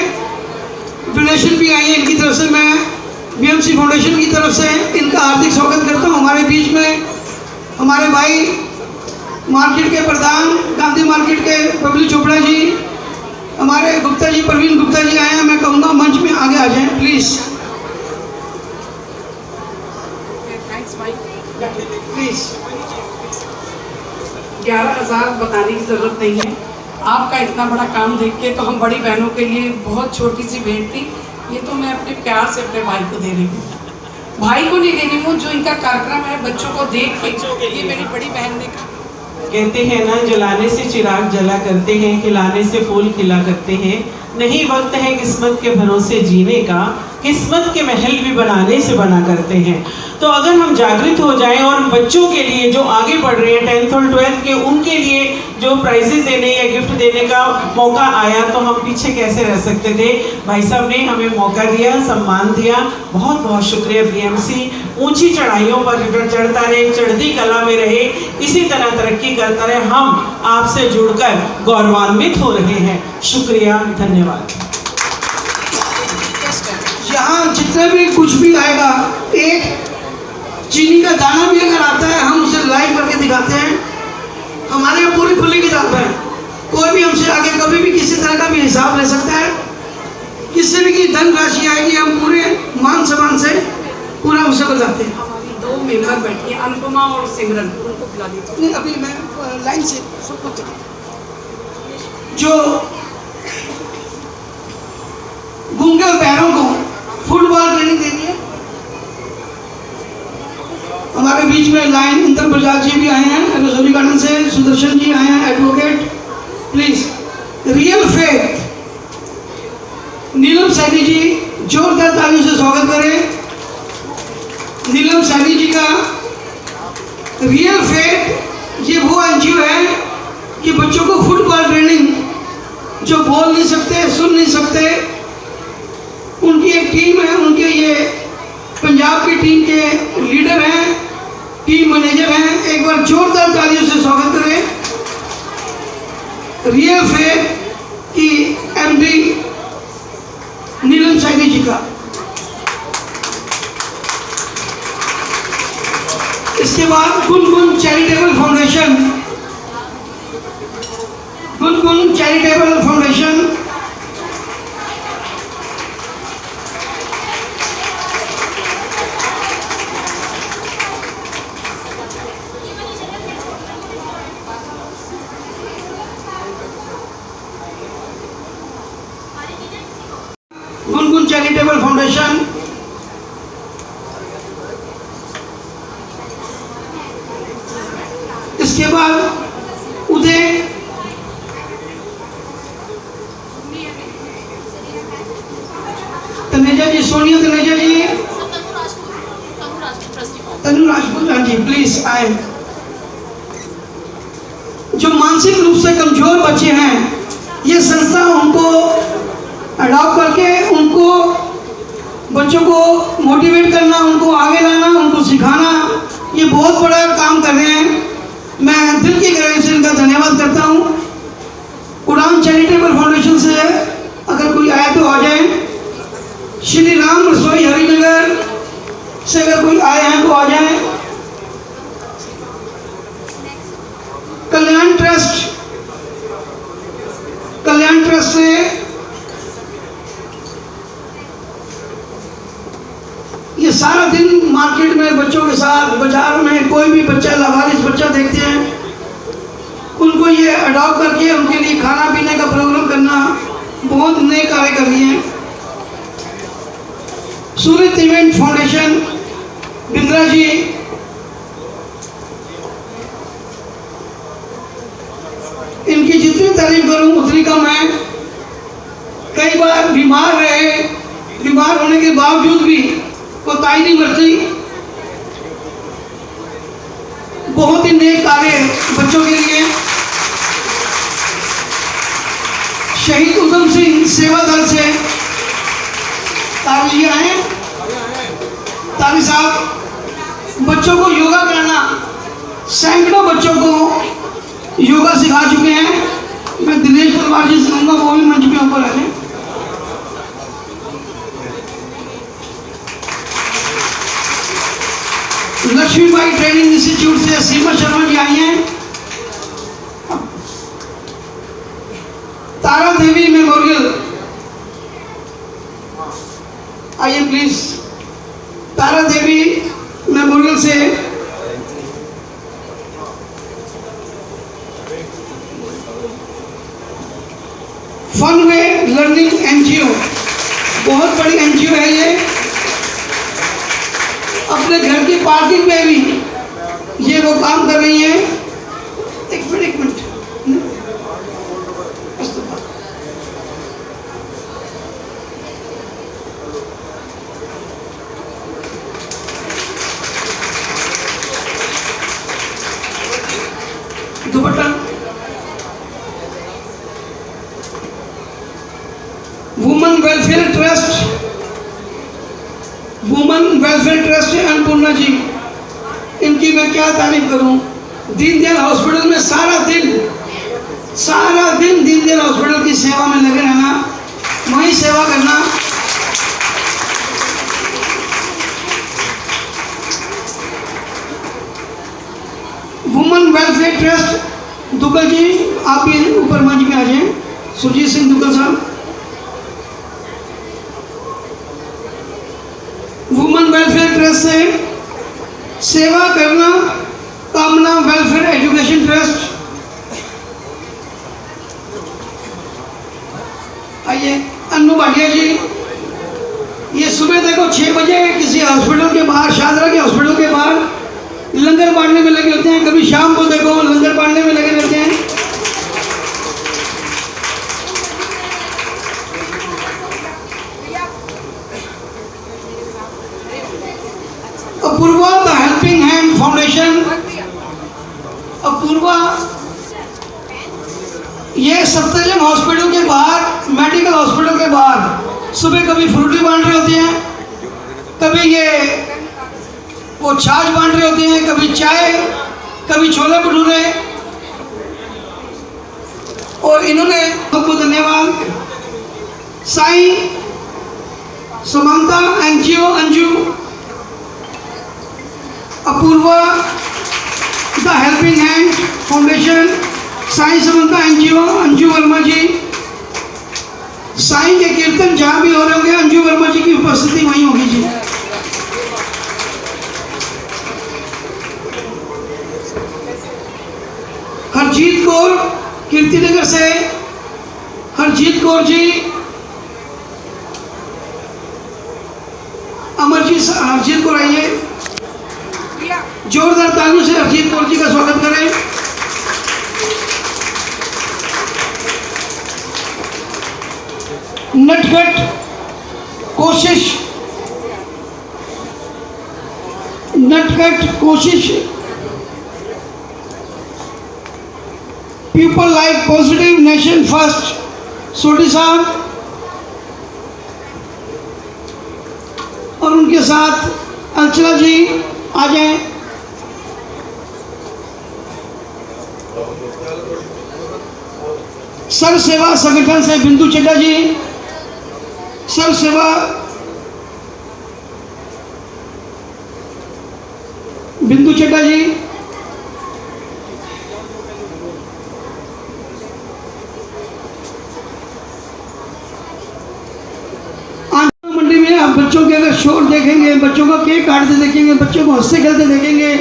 डोनेशन भी आई है इनकी तरफ से। मैं बीएमसी फाउंडेशन की तरफ से इनका हार्दिक स्वागत करता हूँ। हमारे बीच में हमारे भाई मार्केट के प्रधान, गांधी मार्केट के बबली चोपड़ा जी, हमारे गुप्ता जी, प्रवीण गुप्ता जी आए हैं। मैं कहूँगा मंच में आगे आ जाएं प्लीज़, प्लीज़। 11,000 बताने की ज़रूरत नहीं है। आपका इतना बड़ा काम देख के तो हम बड़ी बहनों के लिए बहुत छोटी सी भेंट थी। ये तो मैं अपने प्यार से अपने भाई को दे रही हूँ, भाई को नहीं दे रही हूँ, जो इनका कार्यक्रम है बच्चों को देख के, ये मेरी बड़ी बहन ने कहा। कहते हैं ना, जलाने से चिराग जला करते हैं, खिलाने से फूल खिला करते हैं। नहीं वक्त है किस्मत के भरोसे जीने का, किस्मत के महल भी बनाने से बना करते हैं। तो अगर हम जागृत हो जाएं और बच्चों के लिए जो आगे बढ़ रहे हैं 10th और 12th के, उनके लिए जो प्राइजेस देने या गिफ्ट देने का मौका आया तो हम पीछे कैसे रह सकते थे। भाई साहब ने हमें मौका दिया, सम्मान दिया, बहुत बहुत शुक्रिया। बीएमसी ऊंची चढ़ाइयों पर चढ़ता रहे, चढ़ती कला में रहे, इसी तरह तरक्की करता रहे। हम आपसे जुड़कर गौरवान्वित हो रहे हैं। शुक्रिया, धन्यवाद। यहाँ जितने भी कुछ भी आएगा, एक चीनी का दाना भी अगर आता है हम उसे लाइव करके दिखाते हैं। हमारे यहाँ पूरी खुली किताब है, कोई भी हमसे आगे कभी भी किसी तरह का भी हिसाब ले सकता है। किसी भी की धन राशि आएगी हम पूरे मान सम्मान से पूरा उसे बताते हैं। हमारी 2 मेंबर बैठी हैं, अनुपमा और सिमरन, उनको बुला दीजिए। नहीं, अभी मैं लाइन से सबको जो गूंगे पैरों को फुटबॉल ट्रेनिंग देनी है। हमारे बीच में लाइन इंद्र बजाज जी भी आए हैं, रसोली गार्डन से सुदर्शन जी आए हैं, एडवोकेट। प्लीज, रियल फेथ, नीलम सैनी जी, जोरदार तालियों से स्वागत करें नीलम सैनी जी का। रियल फेथ ये वो एनजीओ है कि बच्चों को फुटबॉल ट्रेनिंग, जो बोल नहीं सकते, सुन नहीं सकते, उनकी एक टीम है। उनके ये पंजाब की टीम के लीडर हैं, टीम मैनेजर हैं। एक बार जोरदार तालियों से स्वागत करें रियल फेथ की एमडी नीलम सैनी जी का। इसके बाद Gungun charitable foundation, Gungun charitable foundation इसके बाद उदय तनेजा जी, सोनिया तनेजा जी, तनु राजपूत, हाँ जी प्लीज आए। जो मानसिक रूप से कमजोर बच्चे हैं, ये संस्था उनको अडॉप्ट करके उनको बच्चों को मोटिवेट करना, उनको आगे लाना, उनको सिखाना, ये बहुत बड़ा काम कर रहे हैं। मैं दिल की गहराई से इनका धन्यवाद करता हूँ। उड़ान चैरिटेबल फाउंडेशन से अगर कोई आए तो आ जाए। श्री राम रसोई हरिनगर से अगर कोई आए हैं तो आ जाए। कल्याण ट्रस्ट से ये सारा दिन मार्केट में बच्चों के साथ, बाजार में कोई भी बच्चा, लावारिस बच्चा देखते हैं, उनको ये अडॉप्ट करके उनके लिए खाना पीने का प्रोग्राम करना, बहुत नए कार्य कर रही हैं। सूरत इवेंट फाउंडेशन, बिंद्रा जी, इनकी जितनी तारीफ करूं उतनी कम है। कई बार बीमार रहे, बीमार होने के बावजूद भी कोताही नहीं बरती, बहुत ही नेक कार्य बच्चों के लिए। शहीद उधम सिंह सेवा दल से तारी आए, तारी साहब बच्चों को योगा कराना, सैकड़ों बच्चों को योगा सिखा चुके हैं। मैं दिनेश तलवार जी से कहूँगा वो भी मंच पे ऊपर आ जाए। लक्ष्मीबाई ट्रेनिंग इंस्टीट्यूट से सीमा शर्मा जी आई हैं। तारा देवी मेमोरियल, आइए प्लीज। तारा देवी मेमोरियल से फनवे लर्निंग एनजीओ, बहुत बड़ी एनजीओ है ये। अपने घर की पार्किंग में भी ये वो काम कर रही है। एक मिनट दुपट्टा। वुमेन वेलफेयर ट्रस्ट है अन्नपूर्णा जी, इनकी मैं क्या तारीफ करूं। दीनदयाल हॉस्पिटल में सारा दिन दीनदयाल हॉस्पिटल की सेवा में लगे रहना, वहीं सेवा करना। वुमेन वेलफेयर ट्रस्ट दुग्गल जी, आप भी ऊपर मंच में आ जाएं। सुरजीत सिंह दुग्गल साहब। वुमेन वेलफेयर ट्रस्ट से सेवा करना, कामना वेलफेयर एजुकेशन ट्रस्ट। आइए अन्नू भाटिया जी, ये सुबह देखो 6 बजे किसी हॉस्पिटल के बाहर, शादरा के हॉस्पिटल के बाहर लंगर बांटने में लगे होते हैं। कभी शाम को देखो लंगर बांटने में लगे रहते हैं। Apoorva the helping hand foundation, Apoorva ये सप्तजंग हॉस्पिटल के बाहर, मेडिकल हॉस्पिटल के बाहर सुबह कभी फ्रूटी बांट रहे होते हैं, कभी ये वो छाछ बांट रहे होते हैं, कभी चाय, कभी छोले भटूरे। और इन्होंने बहुत धन्यवाद। Sai Samanta NGO Anju, Apoorva the helping hand foundation, Sai Samanta NGO Anju Verma ji. Sai के कीर्तन जहाँ भी हो रहे होंगे, अंजू वर्मा जी की उपस्थिति वहीं होगी जी। हरजीत कौर कीर्तिनगर से, हरजीत कौर जी। अमरजीत, हरजीत कौर आइए, जोरदार तालियों से हरजीत कौर जी का स्वागत करें। नटखट कोशिश people like positive nation first Sodhi साहब, और उनके साथ अर्चना जी आ जाएं। सर्व सेवा संगठन से बिंदु चड्डा जी, सर्व सेवा बिंदु चड्डा जी, मंडी में आप बच्चों के अगर शोर देखेंगे, बच्चों का केक काटते देखेंगे, बच्चों को हंसते खेलते देखेंगे,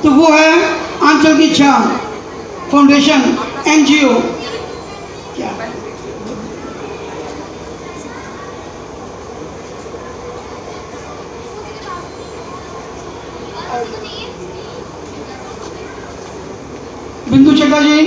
तो वो है आंचल की छां फाउंडेशन NGO। क्या बिंदु चड्डा जी,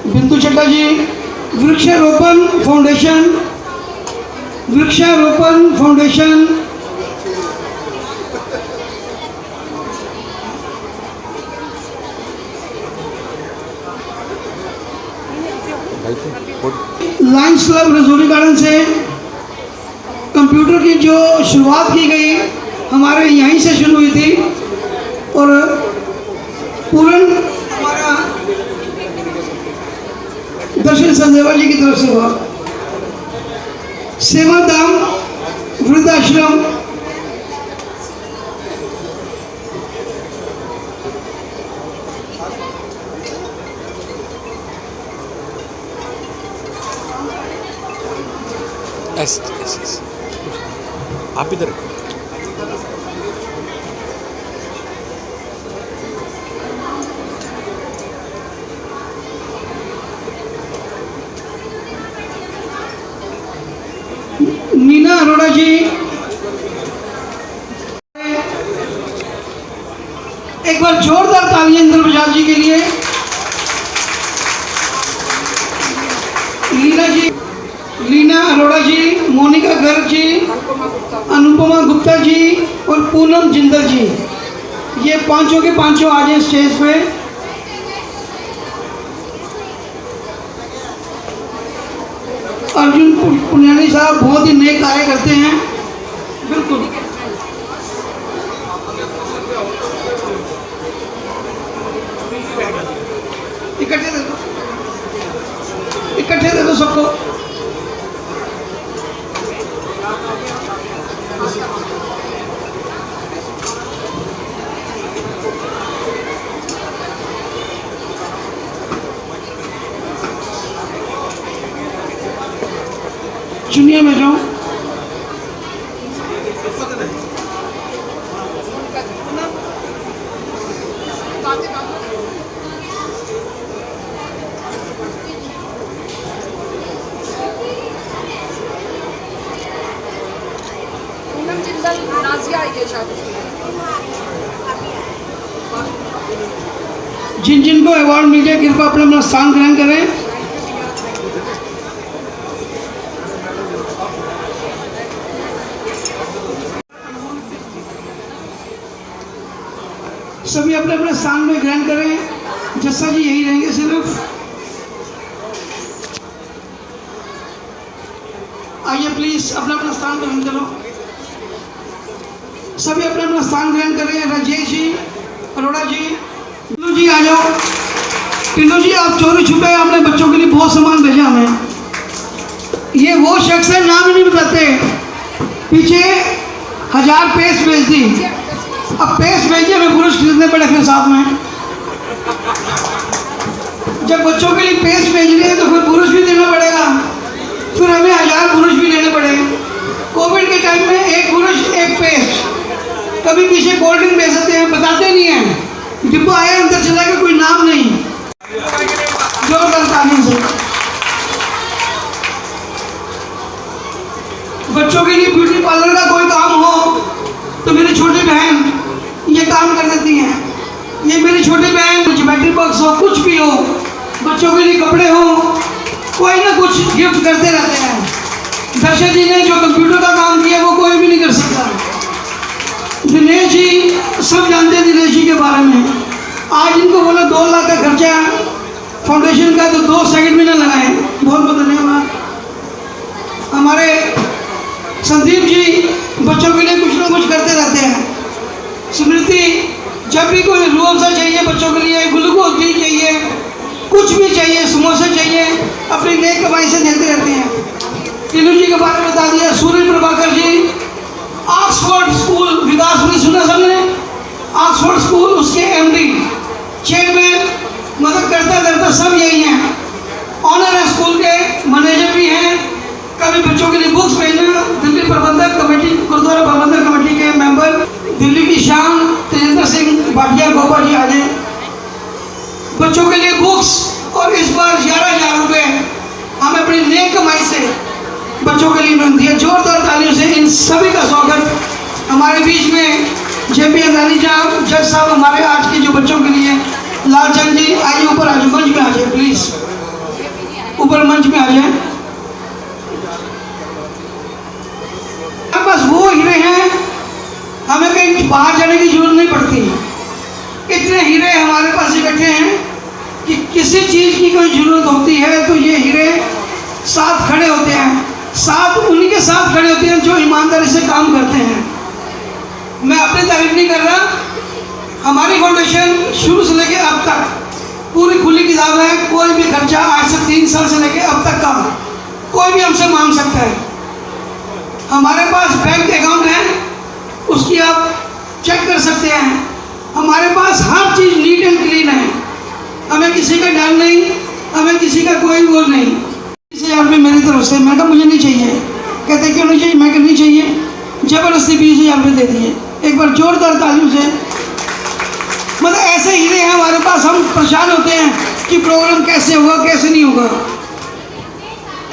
बिंदु चड्डा जी, वृक्षारोपण foundation Lions club Rajouri garden से कंप्यूटर की जो शुरुआत की गई हमारे यहीं से शुरू हुई थी, और पूर्ण हमारा दर्शन संदेवा जी की तरफ से हुआ। सेवा धाम वृद्धाश्रम, आप इधर मीना अरोड़ा जी, एक बार जोरदार तालियां इंद्र प्रसाद जी के लिए। लीना अरोड़ा जी, मोनिका गर्ग जी, अनुपमा गुप्ता जी और पूनम जिंदल जी, ये पांचों के पांचों आ जाए स्टेज पे। अर्जुन पुनियानी साहब बहुत ही नेक कार्य करते हैं, बिल्कुल। इकट्ठे दे दो सबको। चुनिए में जाऊं। जिन जिनको अवार्ड मिल गया कृपया अपना अपना स्थान ग्रहण करें। सभी अपने अपने स्थान में ग्रहण करें। जस्सा जी यही रहेंगे सिर्फ। आइए प्लीज अपना अपना स्थान ग्रहण करो। सभी अपना अपना स्थान ग्रहण करें। राजेश जी, अरोड़ा जी, टिल्लू जी आ जाओ। टिल्लू जी आप चोरी छुपे अपने बच्चों के लिए बहुत सामान भेजा हमें। ये वो शख्स है, नाम ही नहीं बताते। पीछे 1000 पेस्ट भेज दी, अब पेस्ट भेजिए हमें पुरुष खरीदने पड़े फिर साथ में। जब बच्चों के लिए पेस्ट भेज रहे हैं तो फिर पुरुष भी देना पड़ेगा, फिर हमें 1000 पुरुष भी लेने पड़ेंगे। कोविड के टाइम में एक पुरुष एक पेस्ट, कभी पीछे कोल्ड ड्रिंक बेचते हैं, बताते नहीं हैं, डिब्बा आया अंदर चला गया, कोई नाम नहीं। जोरदार तालियों से। बच्चों के लिए ब्यूटी पार्लर का कोई काम हो तो मेरी छोटी बहन ये काम कर देती हैं। ये मेरी छोटी बहन कुछ बैटरी बॉक्स हो, कुछ भी हो, बच्चों के लिए कपड़े हो, कोई ना कुछ गिफ्ट करते रहते हैं। दर्शक जी ने जो कंप्यूटर का काम किया वो कोई भी नहीं कर सकता। दिनेश जी, सब जानते हैं दिनेश जी के बारे में। आज इनको बोला 2 लाख का खर्चा फाउंडेशन का, तो 2 सेकंड भी ना लगाए। बहुत बहुत धन्यवाद। हमारे संदीप जी बच्चों के लिए कुछ ना कुछ करते रहते हैं। स्मृति, जब भी कोई रूह अफ़ज़ा चाहिए बच्चों के लिए, ग्लूकोज डी चाहिए, कुछ भी चाहिए, समोसे चाहिए, अपनी नेक कमाई से देते रहते हैं। टीनू जी के बारे में बता दिया। सूर्य प्रभाकर जी, ऑक्सफोर्ड स्कूल, विकासपुरी सुना सबने, ऑक्सफोर्ड स्कूल, उसके एमडी, चेयरमैन, मदद करता करता सब यही हैं। ऑनर है स्कूल के, मैनेजर भी हैं। कभी बच्चों के लिए बुक्स भेजना, दिल्ली प्रबंधक कमेटी, गुरुद्वारा प्रबंधक कमेटी के मेंबर, दिल्ली की शान तेजेंद्र सिंह भाटिया गोपा जी आगे बच्चों के लिए बुक्स। और इस बार 11,000 रुपये हमें अपनी नेक कमाई से बच्चों के लिए मिल दिया। जोरदार तालियों से इन सभी का स्वागत। हमारे बीच में जेपी अंदानी साहब, जज साहब, हमारे आज के जो बच्चों के लिए, लालचंद जी आइए ऊपर, आज मंच में आ जाए प्लीज, ऊपर मंच में आ जाए। बस वो हीरे हैं, हमें कहीं बाहर जाने की जरूरत नहीं पड़ती। इतने हीरे हमारे पास इकट्ठे हैं कि किसी चीज़ की कोई ज़रूरत होती है तो ये हीरे साथ खड़े होते हैं, साथ उन्हीं के साथ खड़े होते हैं जो ईमानदारी से काम करते हैं। मैं अपनी तारीफ नहीं कर रहा, हमारी फाउंडेशन शुरू से लेके अब तक पूरी खुली किताब है। कोई भी खर्चा आज से 3 साल से लेके अब तक का कोई भी हमसे मांग सकता है। हमारे पास बैंक अकाउंट है, उसकी आप चेक कर सकते हैं। हमारे पास हर चीज़ नीट एंड क्लीन है, हमें किसी का डर नहीं, हमें किसी का कोई वो नहीं। 20,000 रुपये मेरी तरफ से, मैं कहा मुझे नहीं चाहिए। कहते क्यों नहीं चाहिए? मैं कहा नहीं चाहिए। ज़बरदस्ती 20,000 रुपये दे दिए। एक बार जोरदार तालियों से। मतलब ऐसे हीरे हैं हमारे पास, हम परेशान होते हैं कि प्रोग्राम कैसे होगा कैसे नहीं होगा।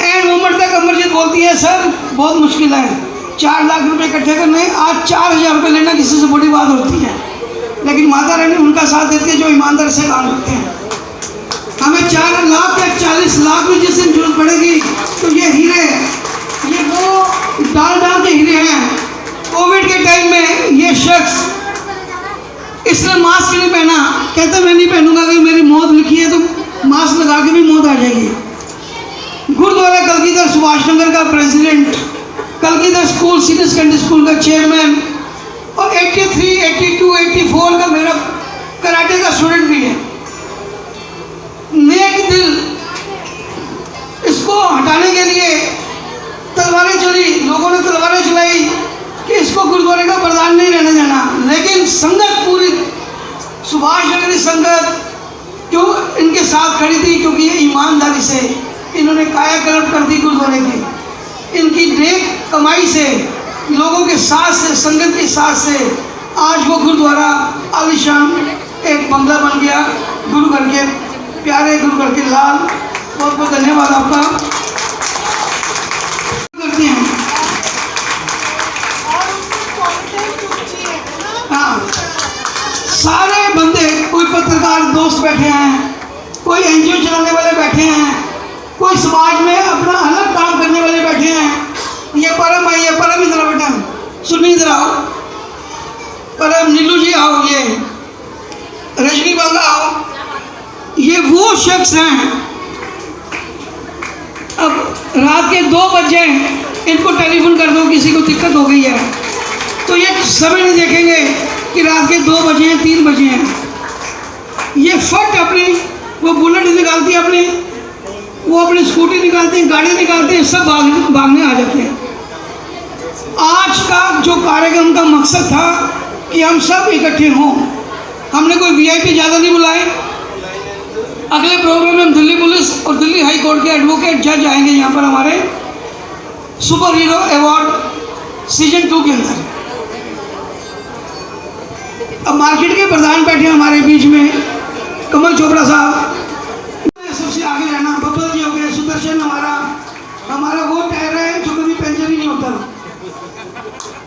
एंड मोमेंट तक अमरजीत बोलती है सर बहुत मुश्किल है, 4 लाख रुपए इकट्ठे करने। आज 4,000 रुपये लेना किसी से बड़ी बात होती है, लेकिन माता रानी उनका साथ देती है जो ईमानदारी से काम करते हैं। हमें 4 लाख या 40 लाख में जिस दिन जरूरत पड़ेगी तो ये हीरे, ये वो डाल के हीरे हैं। कोविड के टाइम में ये शख्स, इसने मास्क नहीं पहना, कहता मैं नहीं पहनूंगा, अगर मेरी मौत लिखी है तो मास्क लगा के भी मौत आ जाएगी। गुरुद्वारा कलगीधर सुभाष नगर का president, Kalgidhar school senior secondary school का चेयरमैन, और 83, 82, 84 का मेरा कराटे का स्टूडेंट भी है। नेक दिल, इसको हटाने के लिए तलवारें चली, लोगों ने तलवारें चलाई कि इसको गुरुद्वारे का प्रधान नहीं रहने देना। लेकिन संगत पूरी सुभाष नगरी संगत क्यों इनके साथ खड़ी थी? क्योंकि ये ईमानदारी से इन्होंने कायाकल्प कर दी गुरुद्वारे की। इनकी नेक कमाई से, लोगों के साथ से, संगत के साथ से आज वो गुरुद्वारा आलीशान एक बंगला बन गया। गुरु घर के प्यारे, गुरु घर के लाल, बहुत बहुत धन्यवाद आपका। करते हैं हाँ, सारे बंदे, कोई पत्रकार दोस्त बैठे हैं, कोई एनजीओ चलाने वाले बैठे हैं, कोई समाज में अपना अलग काम करने वाले बैठे हैं। ये परम है, ये परम इधर आओ बेटा, सुनी इधर आओ, परम नीलू जी आओ, ये रजनी बाबा आओ। ये वो शख्स हैं, अब रात के 2 बजे इनको टेलीफोन कर दो किसी को दिक्कत हो गई है तो ये समय नहीं देखेंगे कि रात के 2 बजे हैं, 3 बजे हैं। ये फट अपनी वो बुलेट निकालती है, अपनी वो अपनी स्कूटी निकालते हैं, गाड़ी निकालते हैं, सब भागने आ जाते हैं। आज का जो कार्यक्रम का मकसद था कि हम सब इकट्ठे हों, हमने कोई वीआईपी ज़्यादा नहीं बुलाए। अगले प्रोग्राम में हम दिल्ली पुलिस और दिल्ली हाई कोर्ट के एडवोकेट जज आएंगे यहाँ पर हमारे सुपर हीरो अवार्ड सीजन 2 के अंदर। अब मार्केट के प्रधान बैठे हैं हमारे बीच में, कमल चोपड़ा साहब, सबसे आगे रहना। बब्बल जी हो गए, सुदर्शन हमारा वो टायर है जो कभी पंचर ही नहीं होता।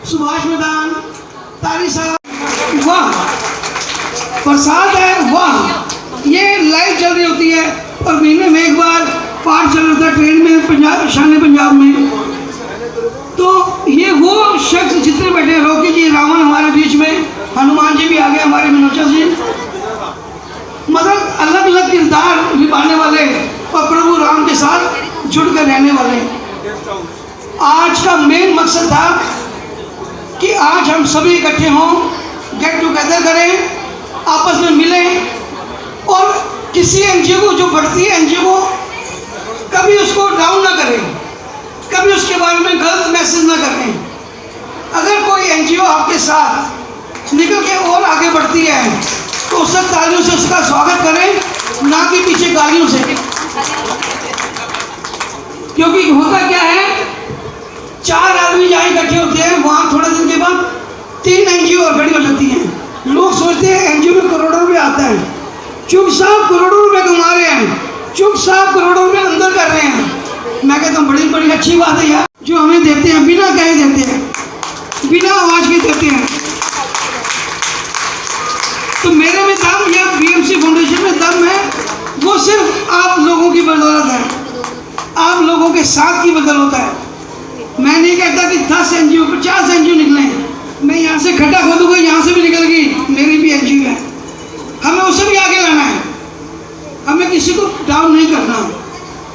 सुभाष मैदान, तारी साहब, वाह। बरसात है, वाह। ये लाइव चल रही होती है और महीने में एक बार पाठ चल रहा था ट्रेन में, पंजाब, शान पंजाब में। तो ये वो शख्स जितने बैठे, रॉकी जी, रावण हमारे बीच में, हनुमान जी भी आ गए हमारे, मनोजा जी, मतलब अलग अलग किरदार निभाने वाले और प्रभु राम के साथ जुड़ कर रहने वाले। आज का मेन मकसद था कि आज हम सभी इकट्ठे हों, गेट टुगेदर करें, आपस में मिलें और किसी एनजीओ को जो बढ़ती है एनजीओ को कभी उसको डाउन ना करें, कभी उसके बारे में गलत मैसेज ना करें। अगर कोई एनजीओ आपके साथ निकल के और आगे बढ़ती है तो उस तालियों से उसका स्वागत करें, ना कि पीछे गालियों से। क्योंकि होता क्या है, 4 आदमी जहाँ इकट्ठे होते हैं वहाँ थोड़े दिन के बाद 3 एनजीओ और खड़ी हो जाती हैं। लोग सोचते हैं एनजीओ में करोड़ों रुपये आता है। चुप साहब करोड़ों रुपये कमा रहे हैं, चुप साहब करोड़ों रुपये अंदर कर रहे हैं। मैं कहता हूँ बड़ी बड़ी अच्छी बात है यार, जो हमें देते हैं बिना कहे देते हैं, बिना आवाज़ के देते हैं। तो मेरे में दम या बीएमसी फाउंडेशन में दम है, वो सिर्फ आप लोगों की बदौलत है, आप लोगों के साथ की बदौलत है। मैं नहीं कहता कि 10 एनजीओ 50 एनजीओ निकले, मैं यहाँ से खड्डा खोदूंगा, यहाँ से भी निकल गई, मेरी भी एनजीओ है, हमें उसे भी आगे लाना है, हमें किसी को डाउन नहीं करना।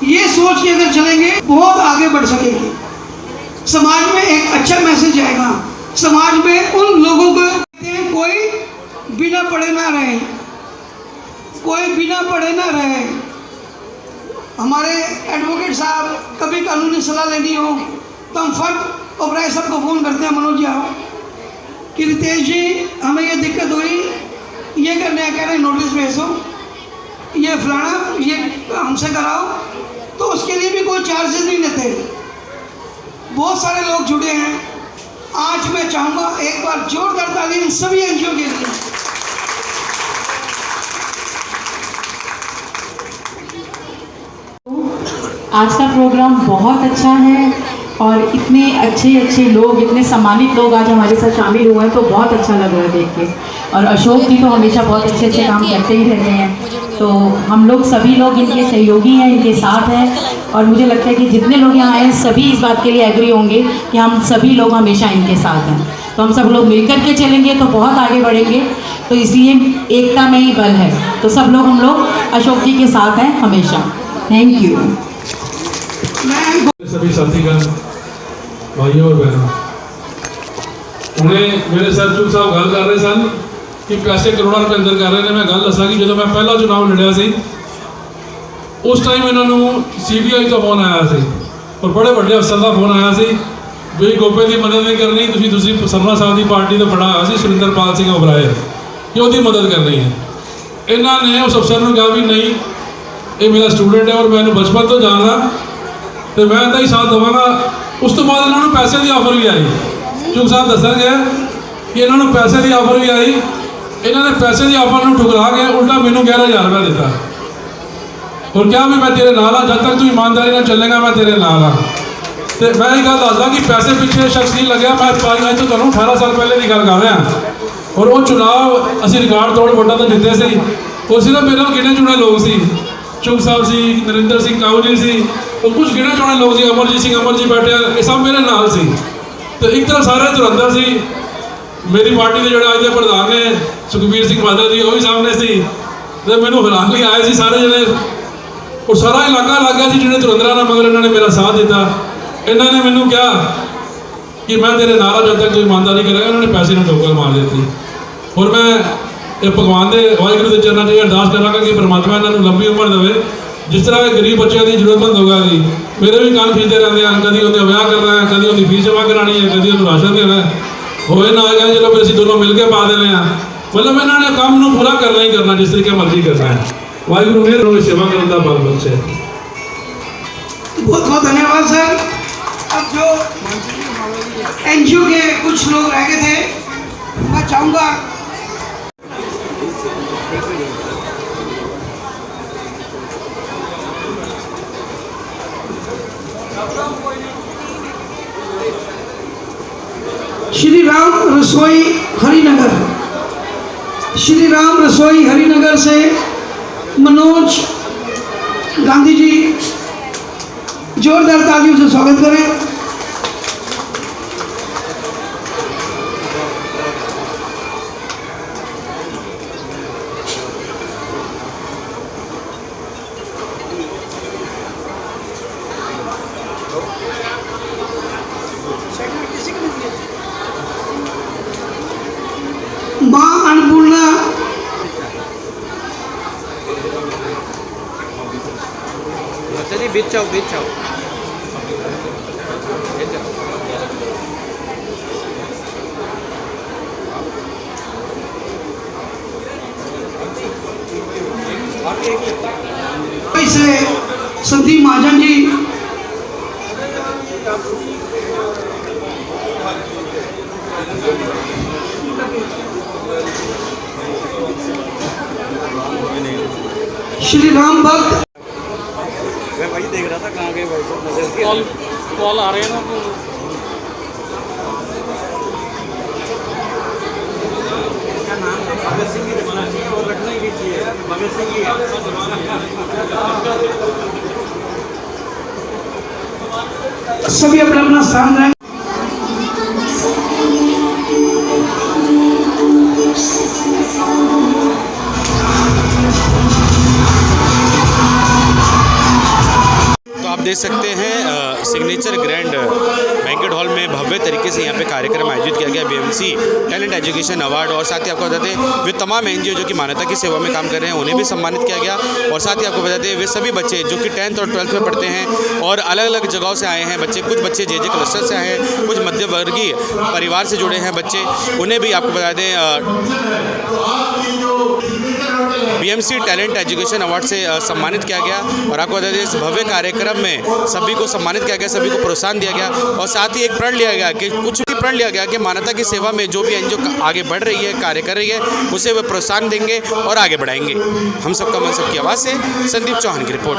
ये सोच के अगर चलेंगे बहुत आगे बढ़ सकेंगे, समाज में एक अच्छा मैसेज आएगा। समाज में उन लोगों को कोई बिना पढ़े ना रहे, कोई बिना पढ़े ना रहे। हमारे एडवोकेट साहब कभी कानूनी सलाह लेनी हो तो हम फट ओबराय साहब को फ़ोन करते हैं, मनोज जी आओ कि रितेश जी हमें ये दिक्कत हुई, ये करने कह रहे नोटिस भेजो, ये फलाना, ये हमसे कराओ, तो उसके लिए भी कोई चार्जेस नहीं लेते। बहुत सारे लोग जुड़े हैं। आज मैं चाहूँगा एक बार जोरदार ताली इन सभी एनजीओ के लिए। आज का प्रोग्राम बहुत अच्छा है और इतने अच्छे लोग, इतने सम्मानित लोग आज हमारे साथ शामिल हुए हैं, तो बहुत अच्छा लग रहा है देख के। और अशोक जी तो हमेशा बहुत अच्छे काम करते ही रहते हैं, तो हम लोग सभी लोग इनके सहयोगी हैं, इनके साथ हैं। और मुझे लगता है कि जितने लोग यहाँ आए हैं सभी इस बात के लिए एग्री होंगे कि हम सभी लोग हमेशा इनके साथ हैं। तो हम सब लोग मिलकर के चलेंगे तो बहुत आगे बढ़ेंगे, तो इसलिए एकता में ही बल है। तो सब लोग हम लोग अशोक जी के साथ हैं हमेशा। Thank you. सभी साथीगण, भाइयों और बहनों, उन्हें मेरे सर चुप साहब गल कर रहे सन कि पैसे करोड़ों रुपए अंदर कर रहे हैं। मैं गल दसा कि जो मैं पहला चुनाव लड़िया सी उस टाइम इन्होंने CBI का फोन आया सी और बड़े बड़े अफसर का फोन आया सी भी गोपे की मदद नहीं करनी, तुम दूसरी सरना साहब की पार्टी तो खड़ा आया सुरिंदरपाल सिंह ओबराय कि उसकी मदद करनी है। इन्होंने उस अफसर ने कहा भी नहीं, ये मेरा स्टूडेंट है और मैं बचपन तो जानना, तो मैं तो ही साथ देवागा। उस तो बाद इन्होंने पैसे की ऑफर भी आई, चुप साहब दस गए कि इन्होंने पैसे की ऑफर भी आई। इन्होंने पैसे की ऑफर में ठुकरा के उल्टा मैंने 11,000 रुपया दिता और क्या भी मैं तेरे नाल हाँ, जब तक तू ईमानदारी ना चलेगा मैं तेरे नाल हाँ। तो मैं ये गल दसदा कि पैसे पिछले शख्स नहीं लगे, मैं अज तो तुहानूं 18 साल पहले की गल कर रहा। और वो चुनाव असीं रिकॉर्ड तोड़ वोटां तो जिते सी, वो सिर्फ मेरे गिने चुने लोग सी, चुग साहब सी, नरिंदर सिंह काऊ जी सी, और कुछ गिने चुने लोग सी, अमर जी बैठे, ये सब मेरे नाल सी। तो एक तरफ सारे धुरंधर सी, मेरी पार्टी के जोड़े अज के प्रधान ने सुखबीर सिंह बादल जी, वो भी सामने सी, तो मैनू हरान लिए आए सी सारे जने, और सारा इलाका लग गया जिन्हें धुरंधरा ना, मगर इन्होंने मेरा साथ दिता। इन्होंने मैनू कहा कि मैं तेरे नारा जब तक तू ईमानदारी करेगा, उन्होंने पैसे में ठोकर मार देती। और मैं ये भगवान के वाहिगुरू के चरणों से अरदास कराँगा कि परमात्मा इन्होंने लंबी उम्र देवे, जिस तरह गरीब बच्चों की जरूरतमंद होगा जी, मेरे भी कान खींचते रहते हैं, कभी उन्हें ब्याह करना है, कभी उन्हें फीस जमा करानी है, कभी उन्हें राशन देना है, होए ना आ गया चलो फिर असीं दोनों मिल के पा देने हैं। मतलब इन्होंने काम नूं पूरा करना ही करना, जिस तरीके मर्जी करना है। वाहिगुरू मेरे सेवा करने का बल बख्शे। बहुत बहुत धन्यवाद सर। अब जो एनजीओ के कुछ लोग रह गए थे, मैं चाहूँगा रसोई हरिनगर, श्री राम रसोई हरिनगर से मनोज गांधी जी, जोरदार तालियों से स्वागत करें। माँ अन्नपूर्णा चलिए बीच जाओ से संदीप महाजन जी, श्री राम भक्त, मैं वही देख रहा था कहाँ गए भाई साहब, नजर कॉल आ रहे हैं ना। भगत सिंह की रचना चाहिए और रखना ही चाहिए, भगत सिंह की सभी अपना अपना स्थान रहें। तो आप देख सकते हैं सिग्नेचर ग्रैंड बैंकेट हॉल में भव्य तरीके से यहाँ पे कार्यक्रम आयोजित किया गया बीएमसी टैलेंट एजुकेशन अवार्ड। और साथ ही आपको बताते हैं वे तमाम एनजीओ जो कि मानवता की सेवा में काम कर रहे हैं उन्हें भी सम्मानित किया गया। और साथ ही आपको बताते हैं वे सभी बच्चे जो कि 10th और 12th में पढ़ते हैं और अलग अलग जगहों से आए हैं बच्चे, कुछ बच्चे जे क्लस्टर से आए हैं, कुछ मध्यवर्गीय परिवार से जुड़े हैं बच्चे, उन्हें भी आपको बता दें बीएमसी टैलेंट एजुकेशन अवार्ड से सम्मानित किया गया। और आपको बता दें इस भव्य कार्यक्रम में सभी को सम्मानित किया गया, सभी को प्रोत्साहन दिया गया और साथ ही एक प्रण लिया गया कि प्रण लिया गया कि मानवता की सेवा में जो भी एनजीओ आगे बढ़ रही है, कार्य कर रही है, उसे वे प्रोत्साहन देंगे और आगे बढ़ाएंगे। हम सबका मन सबकी आवाज़ से संदीप चौहान की रिपोर्ट।